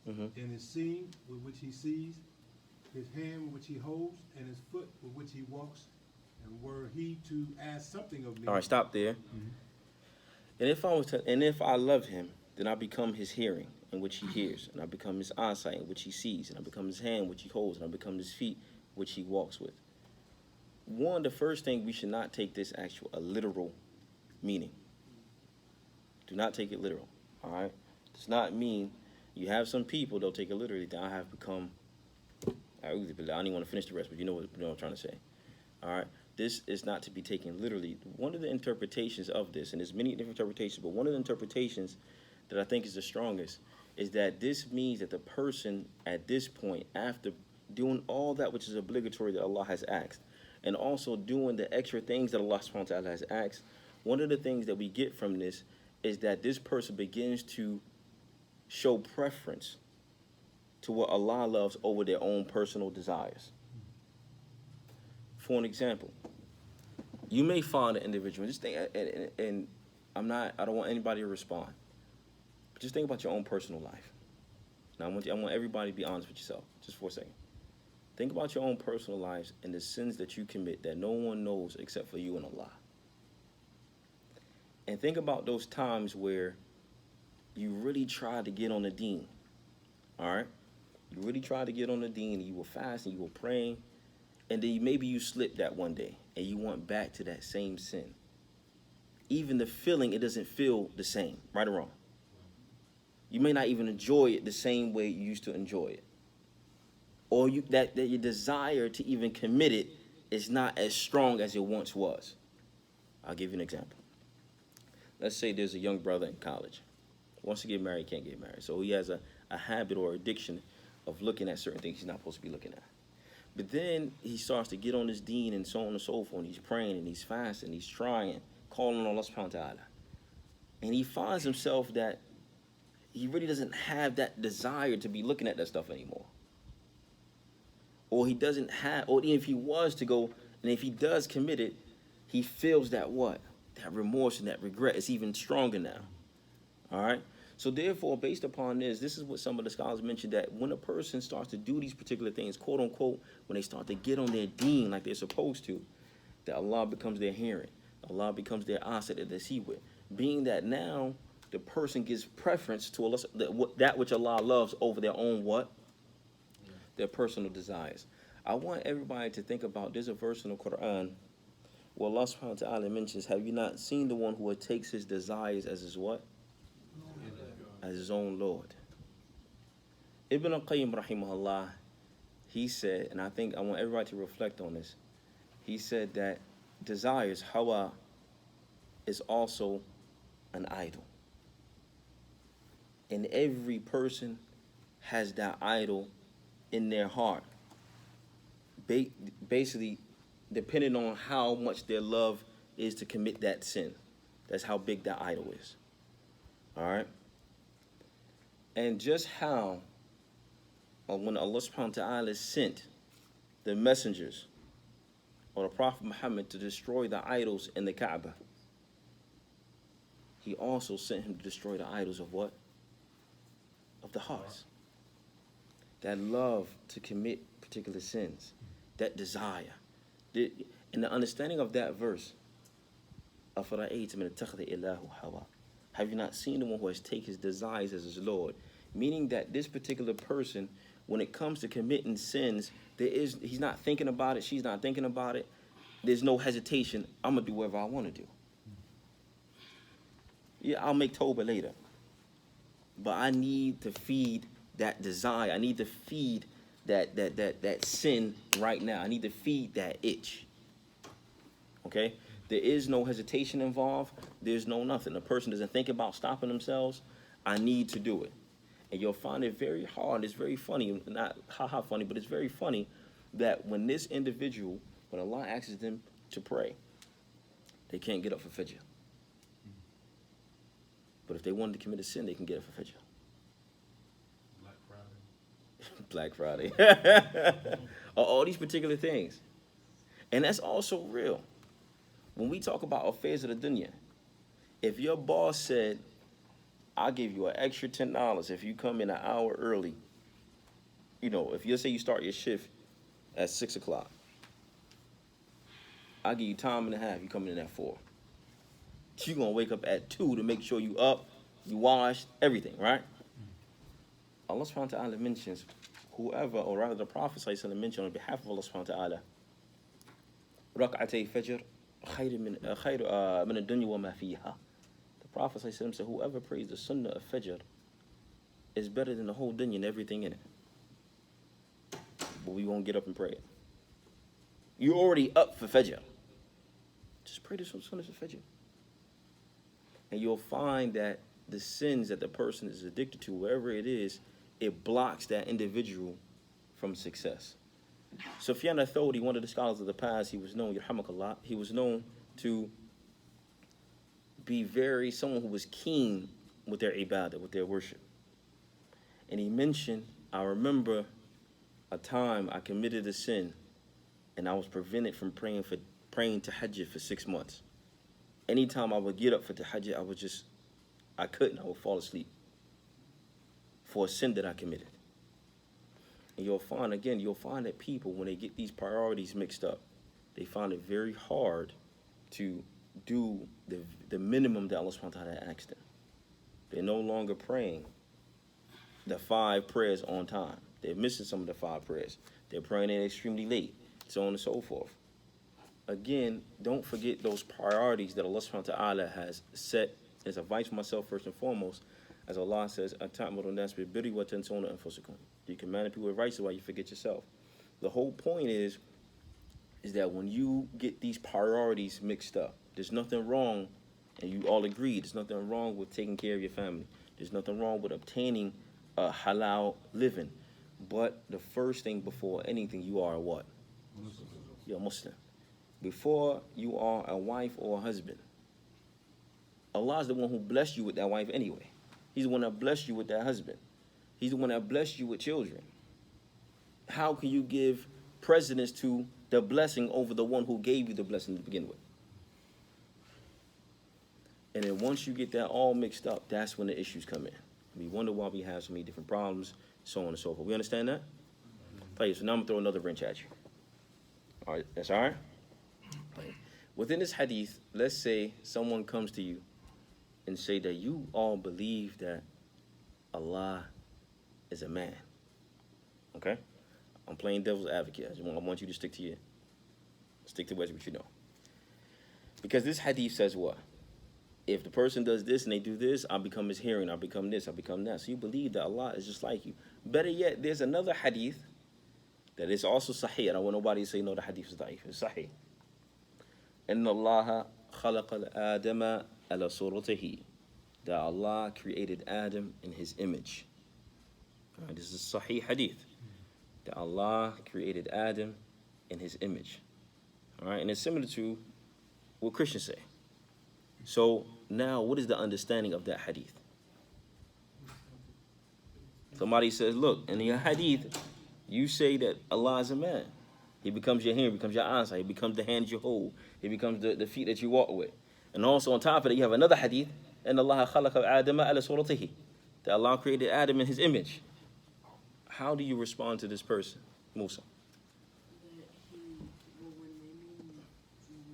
Speaker 2: and his seeing, with which he sees, his hand with which he holds, and his foot with which he walks. And were he to ask something of me.
Speaker 1: All right, stop there. And if I love him, then I become his hearing, in which he hears, and I become his eyesight, in which he sees, and I become his hand, which he holds, and I become his feet, which he walks with. One, the first thing, we should not take this a literal meaning. Do not take it literal, all right? Does not mean you have some people, they'll take it literally, that I have become I don't even want to finish the rest, but you know what I'm trying to say. All right? This is not to be taken literally. One of the interpretations of this, and there's many different interpretations, but one of the interpretations that I think is the strongest is that this means that the person at this point, after doing all that which is obligatory that Allah has asked, and also doing the extra things that Allah subhanahu wa ta'ala has asked, one of the things that we get from this is that this person begins to show preference to what Allah loves over their own personal desires. For an example, you may find an individual, just think, and I don't want anybody to respond, but just think about your own personal life. Now, I want everybody to be honest with yourself, just for a second. Think about your own personal lives and the sins that you commit that no one knows except for you and Allah. And think about those times where you really tried to get on the Deen, all right? You really tried to get on the Deen, and you were fasting, you were praying, and then maybe you slipped that one day, and you went back to that same sin. Even the feeling, it doesn't feel the same, right or wrong. You may not even enjoy it the same way you used to enjoy it. Or that your desire to even commit it is not as strong as it once was. I'll give you an example. Let's say there's a young brother in college. Wants to get married, can't get married. So he has a habit or addiction of looking at certain things he's not supposed to be looking at. But then he starts to get on his Deen and so on and so forth, and he's praying and he's fasting, he's trying, calling on Allah subhanahu wa ta'ala. And he finds himself that he really doesn't have that desire to be looking at that stuff anymore. Or he doesn't have, or if he was to go, and if he does commit it, he feels that what? That remorse and that regret is even stronger now. All right? So therefore, based upon this is what some of the scholars mentioned, that when a person starts to do these particular things, quote unquote, when they start to get on their Deen like they're supposed to, that Allah becomes their hearing. Allah becomes their eyesight that they see with. Being that now the person gives preference to Allah, that which Allah loves over their own what? Their personal desires. I want everybody to think about, there's a verse in the Quran where Allah subhanahu wa ta'ala mentions, have you not seen the one who takes his desires as his what? As his own Lord. Ibn al-Qayyim rahimahullah, he said, and I want everybody to reflect on this, he said that desires, hawa, is also an idol. And every person has that idol in their heart. Basically, depending on how much their love is to commit that sin. That's how big that idol is. All right? And just how, when Allah subhanahu wa ta'ala sent the messengers or the Prophet Muhammad to destroy the idols in the Kaaba, he also sent him to destroy the idols of what? Of the hearts. That love to commit particular sins, that desire. And the understanding of that verse, have you not seen the one who has taken his desires as his Lord? Meaning that this particular person, when it comes to committing sins, he's not thinking about it, she's not thinking about it. There's no hesitation. I'm going to do whatever I want to do. Yeah, I'll make Tawbah later. But I need to feed that desire. I need to feed that sin right now. I need to feed that itch. Okay? There is no hesitation involved. There's no nothing. The person doesn't think about stopping themselves. I need to do it. And you'll find it very hard. It's very funny. Not haha funny, but it's very funny that when this individual, when Allah asks them to pray, they can't get up for Fajr. But if they wanted to commit a sin, they can get up for Fajr. Black Friday. All these particular things. And that's also real. When we talk about affairs of the dunya, if your boss said, I'll give you an extra $10 if you come in an hour early, if you say you start your shift at 6 o'clock, I'll give you time and a half, you come in at 4. You're going to wake up at 2 to make sure you up, you washed, everything, right? Allah subhanahu wa ta'ala mentions whoever, or rather the Prophet sallallahu alaihi wasallam mentioned on behalf of Allah subhanahu wa ta'ala, رَكْعَتَيْ فَجْرٍ خَيْرٌ مِنَ الدُّنْيَا وَمَا فِيهَا. The Prophet sallallahu alaihi wasallam said, whoever prays the sunnah of Fajr is better than the whole dunya and everything in it. but we won't get up and pray it. You're already up for Fajr. Just pray this Sunnah for Fajr. And you'll find that the sins that the person is addicted to, wherever it is, it blocks that individual from success. Sufyan al-Thawri, one of the scholars of the past, he was known, yarhamakallah, he was known to be someone who was keen with their ibadah, with their worship. And he mentioned, I remember a time I committed a sin and I was prevented from praying tahajjud for 6 months. Anytime I would get up for tahajjud, I would fall asleep for a sin that I committed. And you'll find that people, when they get these priorities mixed up, they find it very hard to do the minimum that Allah subhanahu wa ta'ala asked them. They're no longer praying the 5 prayers on time. They're missing some of the 5 prayers. They're praying it extremely late, so on and so forth. Again, don't forget those priorities that Allah subhanahu wa ta'ala has set as advice for myself first and foremost. As Allah says, you command people with righteousness while you forget yourself. The whole point is that when you get these priorities mixed up, there's nothing wrong, and you all agree, there's nothing wrong with taking care of your family. There's nothing wrong with obtaining a halal living. But the first thing before anything, you are a what? You're a Muslim. Before you are a wife or a husband, Allah is the one who blessed you with that wife anyway. He's the one that blessed you with that husband. He's the one that blessed you with children. How can you give precedence to the blessing over the one who gave you the blessing to begin with? And then once you get that all mixed up, that's when the issues come in. We wonder why we have so many different problems, so on and so forth. We understand that? Okay, so now I'm going to throw another wrench at you. All right, that's all right? Within this hadith, let's say someone comes to you and say that you all believe that Allah is a man. Okay? I'm playing devil's advocate. I want you to stick to what you know. Because this hadith says what? If the person does this and they do this, I'll become his hearing, I'll become this, I'll become that. So you believe that Allah is just like you. Better yet, there's another hadith that is also sahih. I don't want nobody to say, no, the hadith is da'if. It's sahih. إِنَّ اللَّهَ خَلَقَ الْآدَمَ عَلَى صُورَتِهِ. That Allah created Adam in his image. Right, this is sahih hadith. That Allah created Adam in his image. All right, and it's similar to what Christians say. So now, what is the understanding of that hadith? Somebody says, look, in your hadith, you say that Allah is a man. He becomes your hearing, becomes your eyesight, he becomes the hands you hold, he becomes the feet that you walk with. And also on top of that, you have another hadith, and Allah khalaqa Adama ala suratihi, that Allah created Adam in his image. How do you respond to this person, Musa?
Speaker 6: When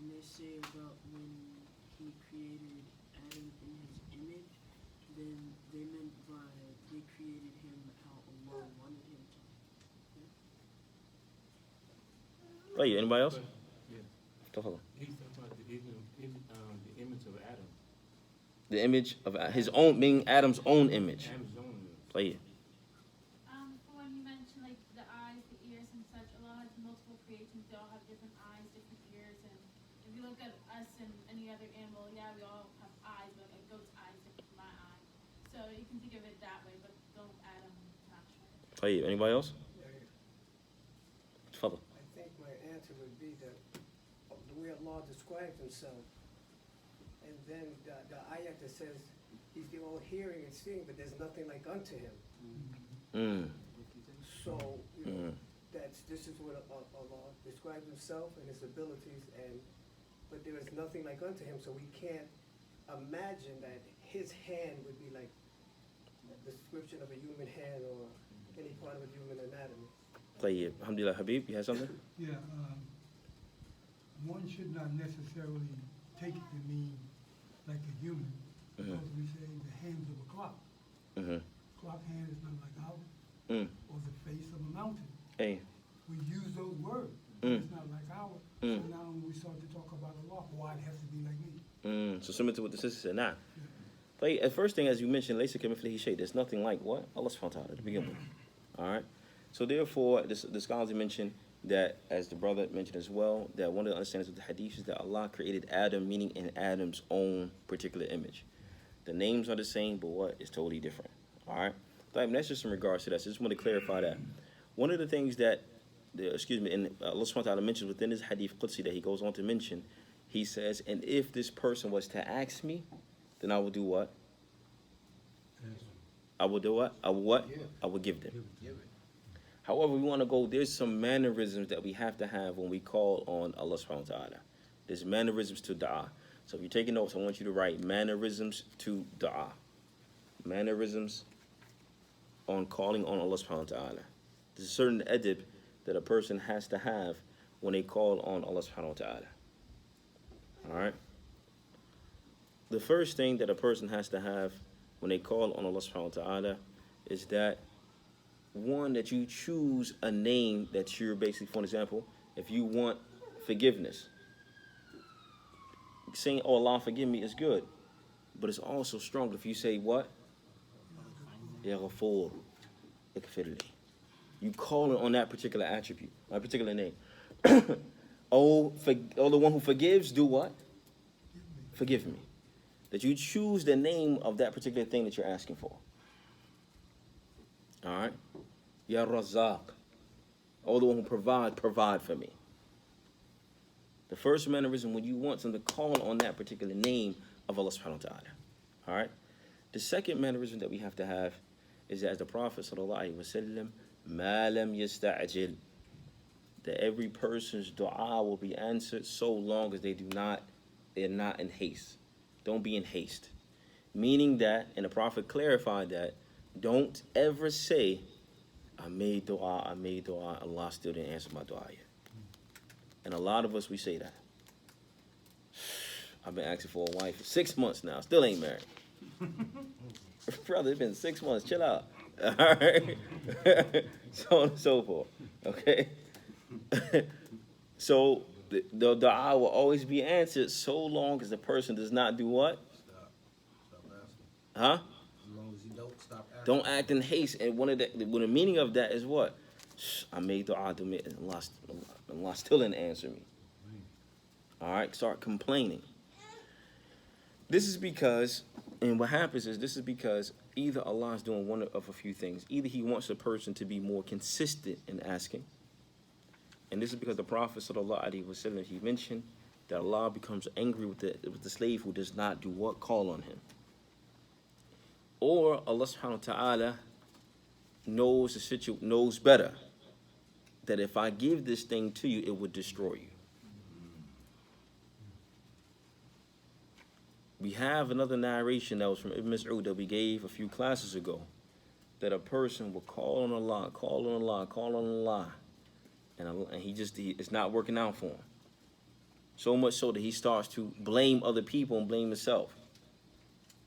Speaker 6: they say about when he created Adam in his image, then they meant by they created him how Allah wanted him to.
Speaker 1: Right, anybody else?
Speaker 10: Yeah.
Speaker 1: Tafadhal.
Speaker 10: He's talking about the image of Adam.
Speaker 1: The image of his own, being Adam's own image.
Speaker 10: Adam's own image.
Speaker 1: Play it.
Speaker 4: For when you mentioned like the eyes, the ears, and such, Allah has multiple creations. They all have different eyes, different ears, and if you look at us and any other animal, yeah, we all have eyes, but a goat's eye is different from my eye. So you can think of it that way, but don't add them naturally.
Speaker 1: Play it. Anybody else? Tafadhal.
Speaker 5: I think my answer would be that the way Allah describes himself, and then the ayat that says he's the all hearing and seeing, but there's nothing like unto him. So, this is what Allah describes himself and his abilities, but there is nothing like unto him, so we can't imagine that his hand would be like the description of a human hand or any part of a human anatomy.
Speaker 1: Play it. Alhamdulillah, Habib, you have something?
Speaker 11: Yeah, one should not necessarily take it to mean like a human, because we say the hands of a clock. Clock hand is not like ours, or the face of a mountain.
Speaker 1: Hey.
Speaker 11: We use those words, it's not like ours. So now when we start to talk about Allah, why it has to be like me?
Speaker 1: So similar to what the sister said. Nah. Play, at first thing, as you mentioned, Laysa kamithlihi shay, there's nothing like what? Allah subhanahu wa ta'ala to begin with. All right? So therefore, the scholars mentioned that, as the brother mentioned as well, that one of the understandings of the hadith is that Allah created Adam, meaning in Adam's own particular image. The names are the same, but what is totally different. All right? That's just in regards to that. So I just want to clarify that. One of the things that, and Allah subhanahu wa ta'ala mentions within his hadith Qudsi that he goes on to mention, he says, and if this person was to ask me, then I will do what? I will do what? I will what? I will give them. However, we want to go, there's some mannerisms that we have to have when we call on Allah subhanahu wa ta'ala. There's mannerisms to dua. So if you're taking notes, I want you to write mannerisms to dua. Mannerisms on calling on Allah subhanahu wa ta'ala. There's a certain adab that a person has to have when they call on Allah subhanahu wa ta'ala. Alright? The first thing that a person has to have when they call on Allah subhanahu wa ta'ala is that, one, that you choose a name that you're basically, for example, if you want forgiveness, saying, oh Allah forgive me is good, but it's also stronger if you say what? Ya Ghafoor, ikfirli. You call on that particular attribute, that particular name. Oh, the one who forgives, do what? Forgive me. That you choose the name of that particular thing that you're asking for. All right? Ya Razzaq. Oh, the one who provide for me. The first mannerism when you want something to call on that particular name of Allah subhanahu wa ta'ala. All right? The second mannerism that we have to have is that, as the Prophet sallallahu alaihi wasallam, ma lam yasta'jil, that every person's dua will be answered so long as they're not in haste. Don't be in haste. Meaning that, and the Prophet clarified that, don't ever say, I made dua, Allah still didn't answer my dua yet. And a lot of us, we say that. I've been asking for a wife for 6 months now, still ain't married. Brother, it's been 6 months, chill out. All right? So on and so forth, okay? So the dua will always be answered so long as the person does not do what?
Speaker 3: Stop asking.
Speaker 1: Huh?
Speaker 3: As long as you don't stop asking.
Speaker 1: Don't act in haste. And the meaning of that is what? I made dua to me, and Allah still didn't answer me. All right, start complaining. This is because, and what happens is, this is because either Allah is doing one of a few things. Either He wants a person to be more consistent in asking, and this is because the Prophet sallallahu alaihi wasallam, he mentioned that Allah becomes angry with the slave who does not do what? Call on Him. Or Allah subhanahu wa ta'ala knows better, that if I give this thing to you, it would destroy you. We have another narration that was from Ibn Mas'ud that we gave a few classes ago, that a person will call on Allah, and it's not working out for him. So much so that he starts to blame other people and blame himself.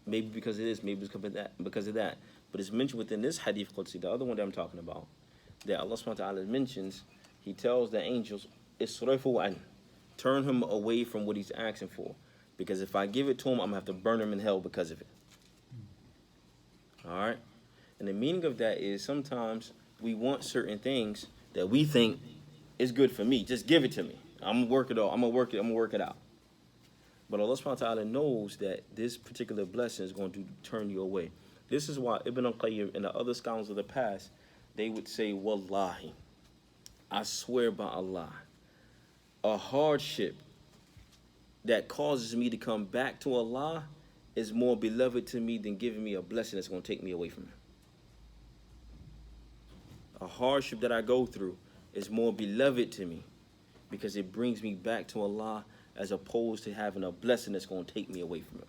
Speaker 1: Maybe because of this, maybe because of that. But it's mentioned within this hadith Qudsi, the other one that I'm talking about, that Allah subhanahu wa ta'ala mentions, He tells the angels, Isrifu an, turn him away from what he's asking for. Because if I give it to him, I'm going to have to burn him in hell because of it. All right? And the meaning of that is sometimes we want certain things that we think is good for me. Just give it to me. I'm going to work it out. I'm going to work it out. But Allah subhanahu wa ta'ala knows that this particular blessing is going to turn you away. This is why Ibn al-Qayyim and the other scholars of the past, they would say, Wallahi, I swear by Allah, a hardship that causes me to come back to Allah is more beloved to me than giving me a blessing that's going to take me away from Him. A hardship that I go through is more beloved to me because it brings me back to Allah as opposed to having a blessing that's going to take me away from Him.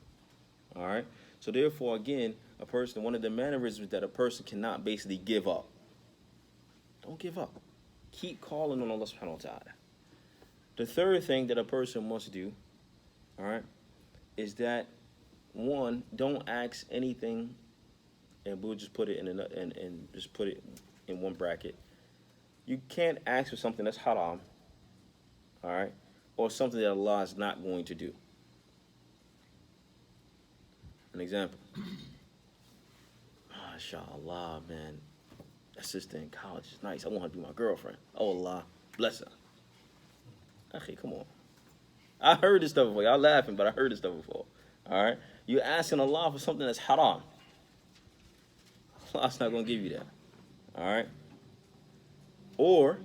Speaker 1: All right? So therefore, again, one of the mannerisms that a person cannot basically give up. Don't give up. Keep calling on Allah subhanahu wa ta'ala. The third thing that a person must do, all right, is that, one, don't ask anything, and we'll just put it and just put it in one bracket. You can't ask for something that's haram, all right, or something that Allah is not going to do. An example. MashaAllah, man. That sister in college is nice. I want her to be my girlfriend. Oh Allah, bless her. Okay, come on. I heard this stuff before. Y'all laughing, but I heard this stuff before. All right? You're asking Allah for something that's haram. Allah's not going to give you that. All right? Or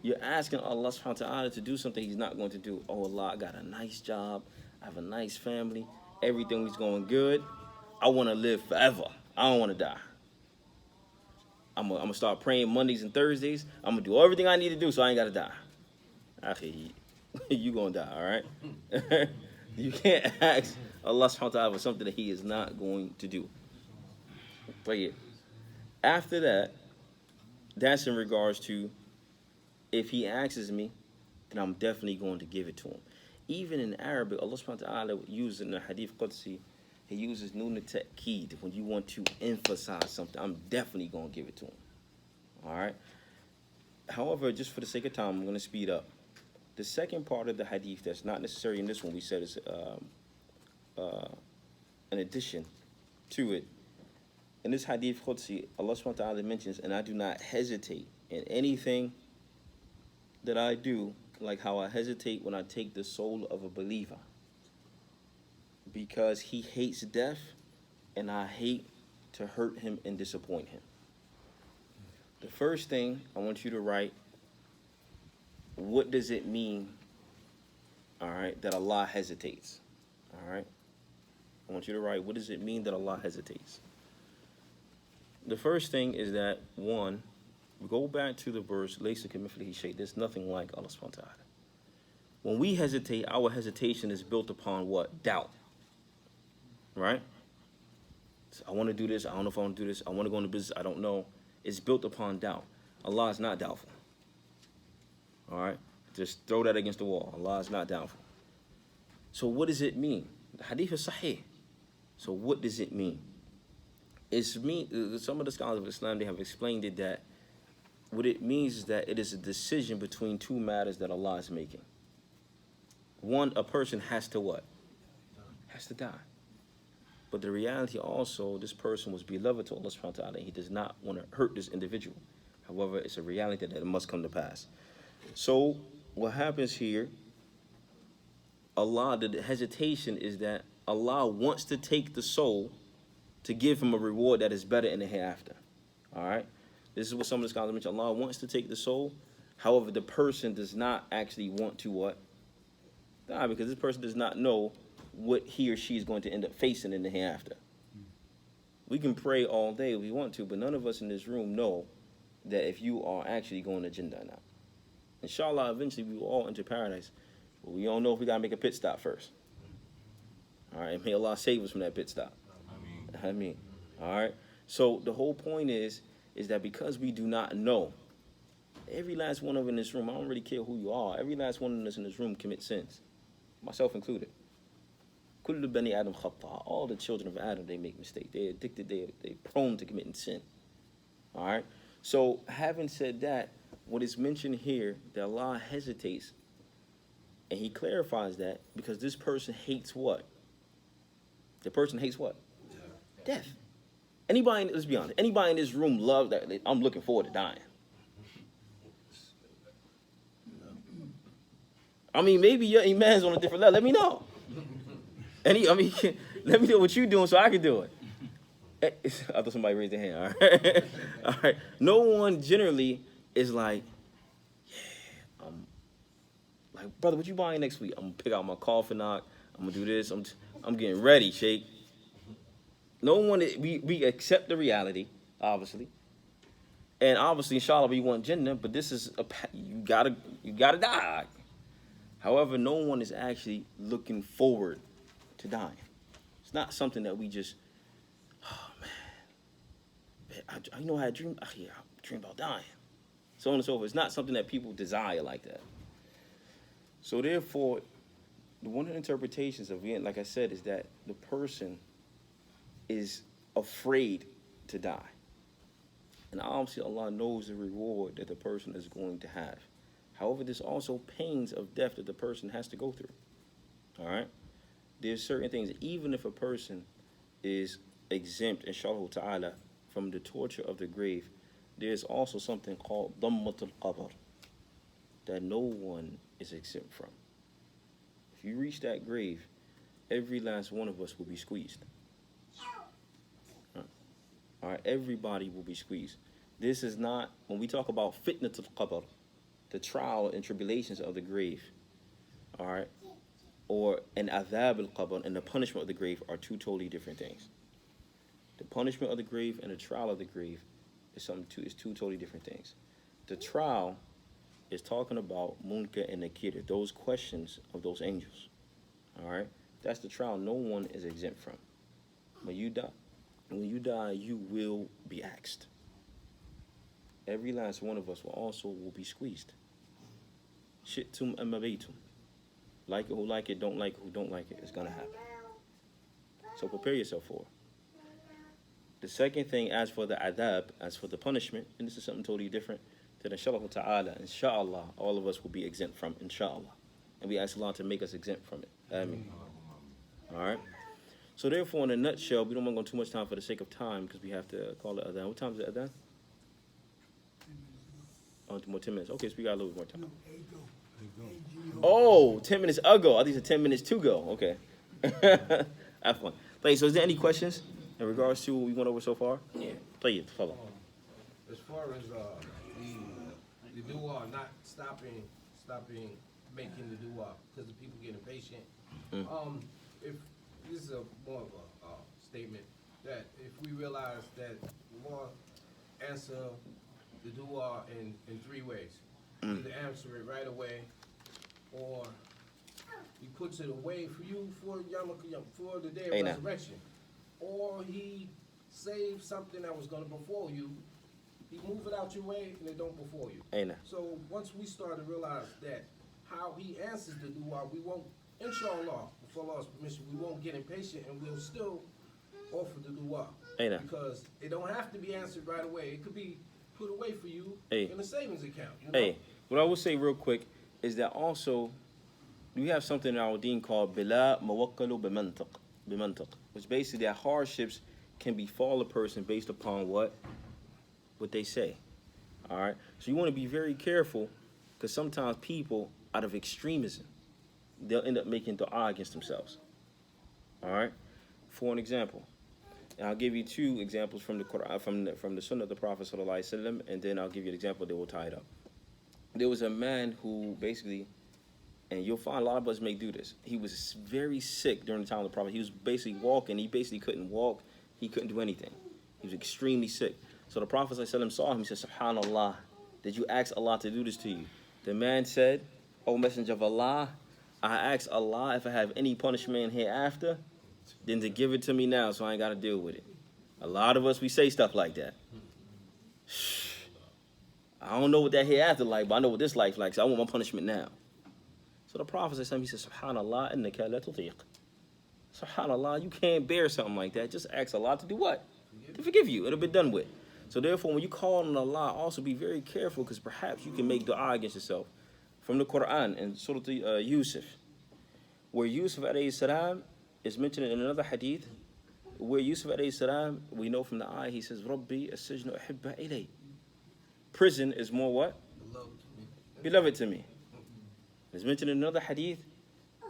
Speaker 1: you're asking Allah subhanahu wa ta'ala to do something He's not going to do. Oh Allah, I got a nice job. I have a nice family. Everything is going good. I want to live forever. I don't want to die. I'm going to start praying Mondays and Thursdays. I'm going to do everything I need to do so I ain't got to die. Akhi, you going to die, all right? You can't ask Allah subhanahu wa ta'ala for something that He is not going to do. But yeah. After that, that's in regards to if He asks me, then I'm definitely going to give it to Him. Even in Arabic, Allah subhanahu wa ta'ala uses in the Hadith Qudsi, He uses nun ta'keed. When you want to emphasize something, I'm definitely going to give it to Him. All right? However, just for the sake of time, I'm going to speed up. The second part of the Hadith that's not necessary in this one, we said is an addition to it. In this Hadith Qudsi, Allah subhanahu wa ta'ala mentions, and I do not hesitate in anything that I do like how I hesitate when I take the soul of a believer. Because he hates death, and I hate to hurt him and disappoint him. The first thing I want you to write, what does it mean, all right, that Allah hesitates? All right? I want you to write, what does it mean that Allah hesitates? The first thing is that, one, go back to the verse, Laysa kamithlihi shay'. There's nothing like Allah subhanahu wa ta'ala. When we hesitate, our hesitation is built upon what? Doubt. Right? So I want to do this. I don't know if I want to do this. I want to go into business. I don't know. It's built upon doubt. Allah is not doubtful. All right? Just throw that against the wall. Allah is not doubtful. So what does it mean? The hadith is sahih. So what does it mean? Some of the scholars of Islam, they have explained it that what it means is that it is a decision between two matters that Allah is making. One, a person has to what? Has to die. But the reality also, this person was beloved to Allah subhanahu wa ta'ala. He does not want to hurt this individual. However, it's a reality that it must come to pass. So what happens here, Allah, the hesitation is that Allah wants to take the soul to give him a reward that is better in the hereafter. All right? This is what some of the scholars mention. Allah wants to take the soul. However, the person does not actually want to what? Die, because this person does not know what he or she is going to end up facing in the hereafter. We can pray all day if we want to, but none of us in this room know that if you are actually going to Jannah or not. Inshallah, eventually we will all enter paradise, but we don't know if we got to make a pit stop first. All right, may Allah save us from that pit stop. I mean, all right. So the whole point is that because we do not know, every last one of us in this room, I don't really care who you are, every last one of us in this room commits sins, myself included. Kullu bani Adam khata. All the children of Adam, they make mistakes. They're addicted. They're prone to committing sin. All right. So having said that, what is mentioned here, that Allah hesitates, and He clarifies that because this person hates what? The person hates what? Death. Anybody, let's be honest, anybody in this room loves that? I'm looking forward to dying. I mean, maybe your iman's on a different level. Let me know. Let me know what you're doing so I can do it. I thought somebody raised their hand. All right. All right. No one generally is like, yeah, like, brother, what you buying next week? I'm gonna pick out my coffin knock. I'm gonna do this. I'm getting ready, Sheikh. No one, we accept the reality, obviously. And obviously, inshallah, we want Jannah, but this is, you gotta die. However, no one is actually looking forward to dying. It's not something that we just, oh man, I know I had a dream, I dream about dying. So on and so forth. It's not something that people desire like that. So therefore, one of the interpretations of it, like I said, is that the person is afraid to die. And obviously Allah knows the reward that the person is going to have. However, there's also pains of death that the person has to go through. All right? There's certain things, even if a person is exempt, inshallah ta'ala, from the torture of the grave, there's also something called dammat al-qabr that no one is exempt from. If you reach that grave, every last one of us will be squeezed. All right, everybody will be squeezed. This is not, when we talk about fitnat al-qabr, the trial and tribulations of the grave, all right, or an adhab al-qabr and the punishment of the grave are two totally different things. The punishment of the grave and the trial of the grave is two totally different things. The trial is talking about munkar and nakir, those questions of those angels. All right, that's the trial. No one is exempt from. When you die, you will be asked. Every last one of us will be squeezed. Shittum amabaytum. Like it who like it, don't like it who don't like it. It's gonna happen. So prepare yourself for it. The second thing, as for the adab, as for the punishment, and this is something totally different, that inshallah, all of us will be exempt from, inshallah. And we ask Allah to make us exempt from it. Ameen. All right? So therefore, in a nutshell, we don't want to go too much time for the sake of time, because we have to call it adhan. What time is it adhan? 10 minutes. Okay, so we got a little bit more time. Oh, 10 minutes ago. I think it's 10 minutes to go. Okay. Have fun. So is there any questions in regards to what we went over so far? Yeah. Play it. Follow.
Speaker 3: As far as the dua, not stopping making the dua because the people get impatient. If this is more of a statement that if we realize that Allah answer the dua in three ways, either answer it right away, or He puts it away for you for Yom Kippur, for the day of resurrection, or He saves something that was going to befall you. He move it out your way and it don't befall you. So once we start to realize that how He answers the dua, we won't, inshallah, with Allah's permission, we won't get impatient and we'll still offer the dua. Because it don't have to be answered right away. It could be put away for you in a savings account. You know?
Speaker 1: What I will say real quick is that also we have something in our Deen called bila mawakkalu bimantaq, which basically that hardships can befall a person based upon what they say. All right, so you want to be very careful, because sometimes people, out of extremism, they'll end up making dua against themselves. All right, for an example, and I'll give you two examples from the Quran, from the Sunnah of the Prophet ﷺ, and then I'll give you an example that will tie it up. There was a man who basically, and you'll find a lot of us may do this, he was very sick during the time of the Prophet. He was basically walking, he basically couldn't walk, he couldn't do anything. He was extremely sick. So the Prophet ﷺ saw him, he said, Subhanallah, did you ask Allah to do this to you? The man said, O Messenger of Allah, I asked Allah if I have any punishment hereafter, then to give it to me now so I ain't got to deal with it. A lot of us, we say stuff like that. I don't know what that hereafter like, but I know what this life like, so I want my punishment now. So the Prophet ﷺ, he said, Subhanallah, innaka la tutiq. Subhanallah, you can't bear something like that. Just ask Allah to do what? To forgive you. It'll be done with. So therefore, when you call on Allah, also be very careful, because perhaps you can make dua against yourself. From the Quran in Surah Yusuf, where Yusuf alayhi salam is mentioned in another hadith, where Yusuf alayhi salam, we know from the ayah, he says, Rabbi as-sijnu uhibba ilay. Prison is more what? Beloved to me. It's mentioned in another hadith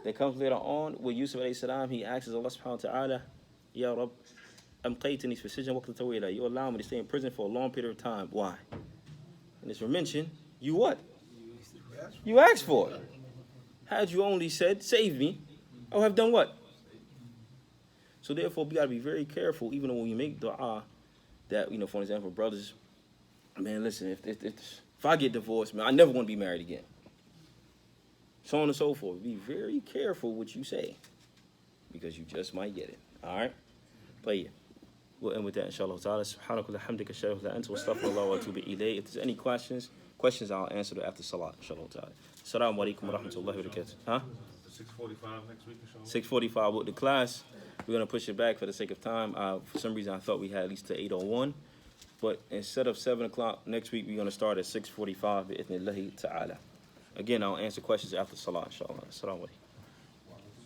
Speaker 1: that comes later on, where Yusuf alayhi salam, he asks Allah subhanahu wa ta'ala, Ya Rabb, amqaytani fi sijn waqtan tawila. You allow me to stay in prison for a long period of time. Why? And it's mentioned, you what? You asked for it. Had you only said, save me, I would have done what? So therefore, we got to be very careful, even when we make dua, that, for example, brothers, man, listen, if I get divorced, man, I never want to be married again. So on and so forth. Be very careful what you say, because you just might get it. All right? Play it. We'll end with that, inshallah ta'ala. Subhanakallah, hamdika, shaykhul anta, wa astaghfirullah wa atubu ilayh. If there's any questions, I'll answer them after salat, inshallah ta'ala. Assalamu alaikum wa rahmatullahi wa barakatuh.
Speaker 8: 6:45 next week, inshallah.
Speaker 1: 6:45 with the class. We're going to push it back for the sake of time. For some reason, I thought we had at least to 8:01. But instead of 7 o'clock next week, we're going to start at 6:45 bi-idhnillahi ta'ala. Again, I'll answer questions after salat, inshallah. Assalamu alaikum.